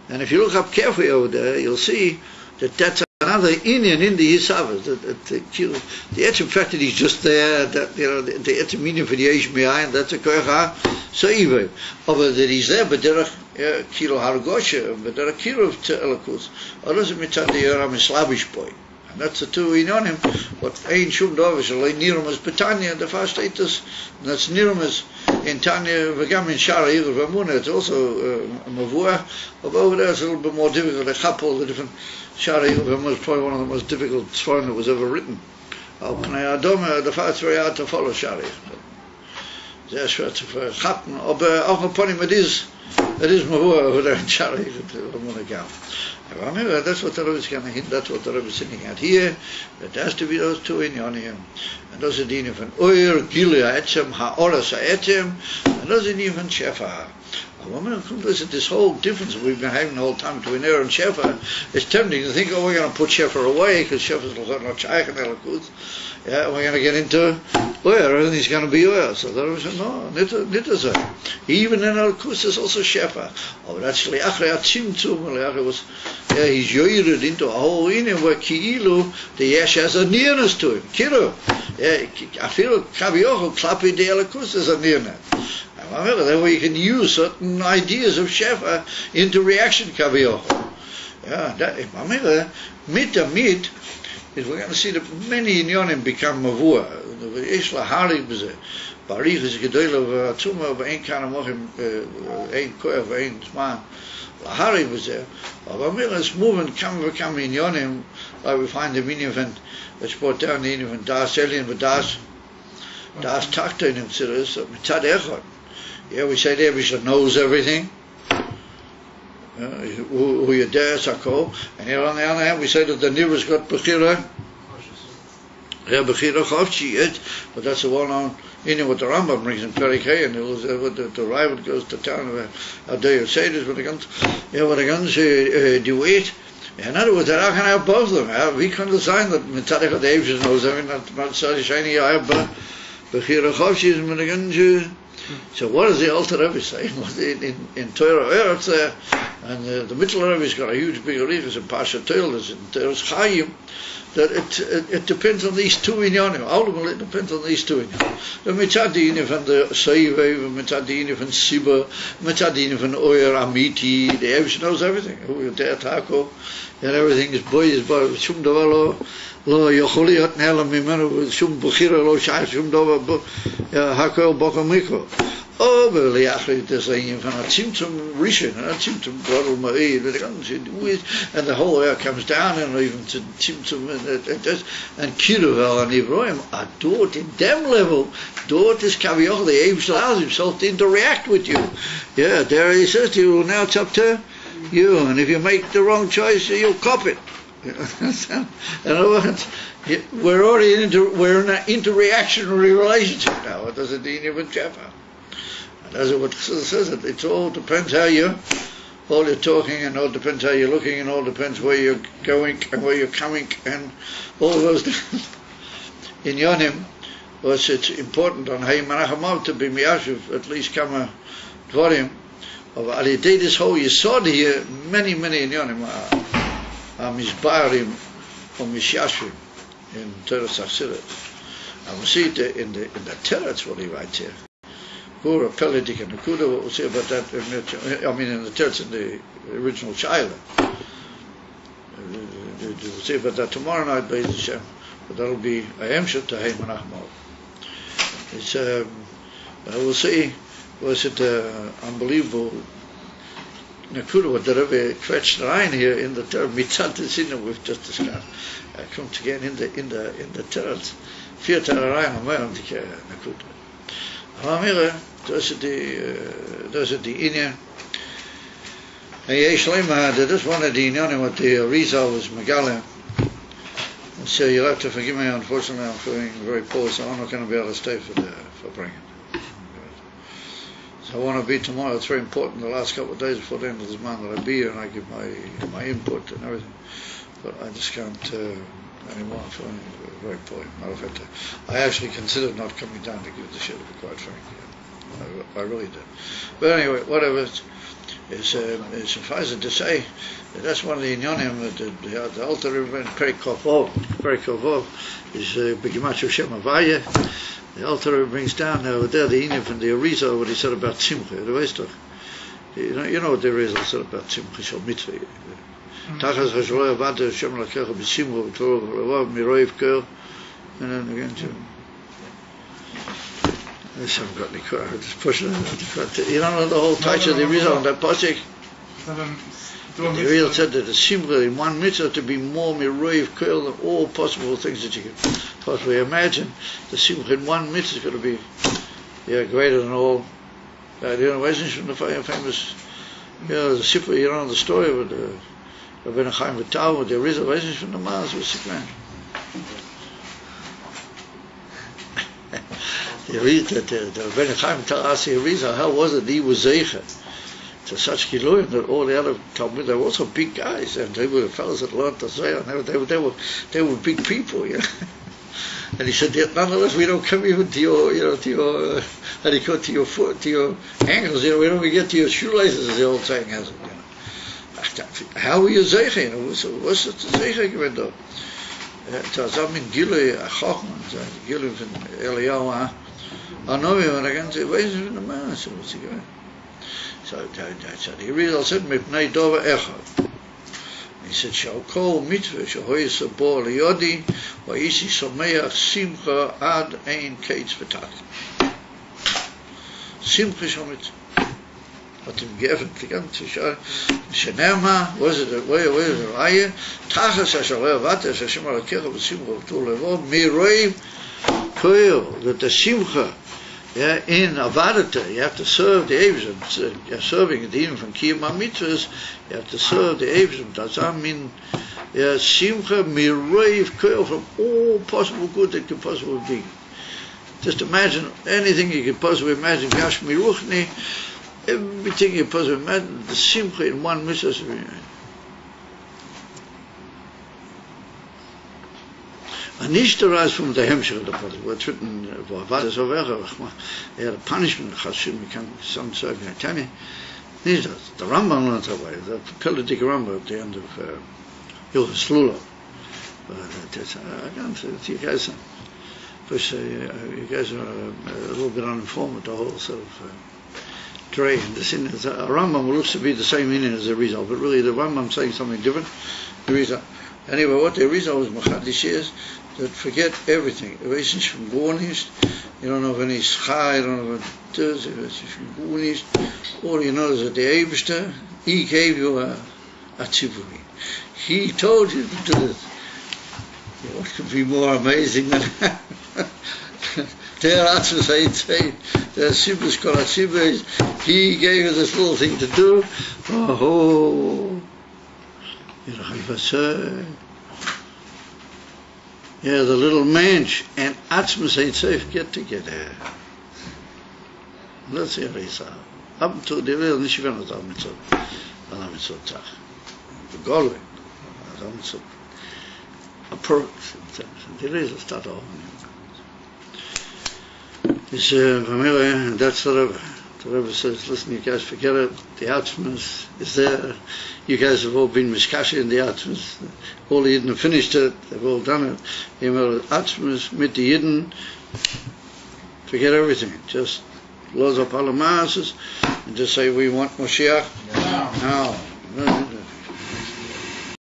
S1: And if you look up carefully over there, you'll see that that's another Indian in the Yisavas. The etzem fact that he's just there, that the etzem meaning for the Eish behind, that's a Koyach Saive. Over that he's there, but there are Kilo Hargosha, but there are Kilo of Te'elakus. Others are Mitzad the Yoram Slavish boy. And that's the two in on him. But Ein Shum Dovish, Alay Nirum as Betanya, the first status, and that's Nirum as in Tanya, Vagam in Shara Yigor Vamuna, it's also a Mavua. But over there it's a little bit more difficult to couple the different Shara Yigor Vamuna is probably one of the most difficult Sforim that was ever written. Al Pnei Adom, the fact it's very hard to follow Shara Yigor. Sehr schwer zu verchappen, aber auch upon him it is Mavua over there in Shara Yigor Vamuna Gam. Remember, that's what the Rebbe is coming in, that's what the Rebbe is sitting at here. It has to be those two in Yonim. And those are the Dinim von Oyer, Gilia Etzem, Ha'oras Ha'etzem, and those are the Dinim von Shefa. Listen, this whole difference that we've been having the whole time between Er and Shefa, it's tempting to think, oh, we're going to put Shefa away, because Shefa's not Shaykh and Elakut. Yeah, we're going to get into Oyer, everything's going to be Oyer. So the Rebbe said, no, Nitazah. Even in Elakut there's also Shefa. Oh, but actually, Achrei Atzimtzum, was, yeah, he's yoyred into a whole Inim where Ki'ilu, the Yesh has a nearness to him. Kiru. Yeah, I feel Kaviocho, Klapi de Elakut is a nearness. That way you can use certain ideas of Shefa into reaction Kaviocho. Yeah, that mit is we're going to see that many inyonim become mavua. Yesh lahari b'zeh. Barich is gedol of atzuma of ein kana mochim ein koyach ein zman lahari b'zeh. But it's moving come inyonim like we find the meaning of let's put down the meaning of das elin v'das takta in him tzirus mitzad echad. Yeah, we say there Bisha knows everything. Who you dare Sako. And here on the other hand we say that the Nivra's got Bechira. Yeah, Bechira Chavchi, but that's the well-known in what the Rambam brings in Perikei, and the Ravid goes to town about how they say this, when the guns do it. In other words, how can I have both of them? We can design that Mitzadech Davis knows everything, that Mitzadech Shani I have Bechira Chavchi is when the guns. So what does the Alter Rebbe say? In Torah Eretz there, and the Middle Rebbe's got a huge big relief in Pasha Teilis, in Teres Chaim, that it depends on these two inyanim. Ultimately, it depends on these two inyanim. The Mitzadini from the Seivev, the Mitzadini from Siba, the Mitzadini from Oyer Amiti, the Evish knows everything. Who there Tako, and everything is boy is by Shum Davalo. Lo Yocholiot Nela Mimenu Shum Bukhira Lo Shai Shum Dova Hakel Bokamiko. Oh, but Liachli is saying from a Tzimtzum Rishon and a Tzimtzum Brodel Ma'id, and the whole air comes down, and even to Tzimtzum and Kiruvel and Ivroim are dort in them level. Dort is Kavioch, the Abish allows himself to interact with you. Yeah, there he says to you, now it's up to you, and if you make the wrong choice, you'll cop it. In other words, we're already in an interreactionary relationship now. It doesn't mean even Shefa. And that's what says. It all depends how you're talking, and all depends how you're looking, and all depends where you're going and where you're coming, and all those different. In Yonim, it's important on Hay Menachem to be miyashiv, at least come a dvarim of alidei this whole yesod here. Many in Yonim. Mizbarim or Mishyashvim. in Teretz Achsiret. And we see it in the Teretz what he writes here. Gura Peledik and Nakuda, what we'll see about that, I mean in the Teretz, in the original Shaila. We'll see about that tomorrow night, Be'ez Hashem. But that'll be Ayem Shetahei Menachmo. It's, we'll see, was it unbelievable Nakuda, what the Rebbe quetscht rein here in the Teretz, Mitzat Sinne we've just discussed. Kommt again in the Teretz. Vier Teile rein, am Meer, die Nakuda. Aber mir, das ist die Inyan. And Yesh Lema, that is one of the Inyanim what the Arizal was Megala. So you'll have to forgive me, unfortunately I'm feeling very poor, so I'm not going to be able to stay for bringing. So I want to be tomorrow. It's very important the last couple of days before the end of this month that I be here and I give my input and everything. But I just can't anymore. I'm feeling very poor. Matter of fact, I actually considered not coming down to give the shit, to be quite frank. I really did. But anyway, whatever. It's suffice it to say that that's one of the inyonim that the Alter Rebbe Perikov is Begimatria Shem Havaya. The Alter Rebbe brings down over there the inyan from the Arizal what he said about Simcha. You know what the Arizal said about Simcha Shal Mitzvah. Tachas Hashloya Vada Shem Lakecha B'Simcha V'Torah Miroiv Kel, and then again to. I haven't got any car. Just pushing it. You don't know the whole Taisha, the Arizal on that pasuk. The Arizal said that the Simcha in one mitzvah to be more Miroiv Kel than all possible things that you can possibly imagine. The Simcha in one mitzvah is going to be greater than all. You know, from the famous, the Sippa, you know, the story with the Rabbeinu Chaim Vital with the Arizal from the Mars was sick man. You read that the Rabbeinu Chaim Vital asked the Arizal, how was it that he was Zeicha to such Giluim that all the other Talmud, they were also big guys, and they were the fellows that learned the Zohar, and they were big people, you know. And he said, nonetheless, we don't come even to your, to your foot, to your ankles, we don't even get to your shoelaces, as the old saying has it, you know. How were you Zeicha, you know, what's it Zeicha given though? Tazamin Gilui, Chochman, Gilui from Eliyahu, Anomi, and again, where's it in the man? So what's he going? So he really said, Mipnei Dova Echad. He said, Shall call mitzvah, Shahoy Sabor Liyodi, Vaisi Someach Simcha Ad Ein Kates V'Tak. Simcha Shomitz. Hat ihm geöffnet, die ganze Schar. Shenema, was it, where is the Reihe? Tachas HaShalei Vata, Hashem HaLakecha B'Simcha V'Tur Levo, Miroiv Koil, that the Simcha, in Avadata, you have to serve the Eivzim. You're serving it even from Kiyam HaMitzvahs, you have to serve the Eivzim. That's mean Simcha Miroiv Koil, from all possible good that could possibly be. Just imagine anything you could possibly imagine. Gashmi Ruchni, everything you possibly imagine, the Simcha in one mitzvah. And nicht arise from the Hemshech of the Pasuk, what's written, the punishment, some say, tell me, the Rambam learned that way, the Peledik Rambam at the end of Hilchos Lulav. I can't say, you guys are a little bit uninformed with the whole sort of tray. And the sin is, Rambam looks to be the same meaning as the Arizal, but really the Rambam saying something different. The Arizal. Anyway, what the Arizal was Machadish is that forget everything. Erasens from Gornish, you don't know if any Schai, you don't know what it is, Erasens from Gornish. All you know is that the Eibster, he gave you a tzivui. He told you to do this. What could be more amazing than that? Der Atzvus Eitzei, der Sibus Kolasibes, he gave you this little thing to do. Oh, you know, he was the little mensch and Atzvus Eitzei get together. That's the Arizal. Up to the real Nishvan of Mitzvot, Mitzvot, the Golwin, Mitzvot. A purpose. The Arizal start off. It's that's sort of The Rebbe says, listen, you guys forget it. The Atzmas is there. You guys have all been miskashi in the Atzmas. All the Yidden have finished it. They've all done it. Atzmas, mit the Yidden, forget everything. Just close up all the masses and just say, we want Moshiach now.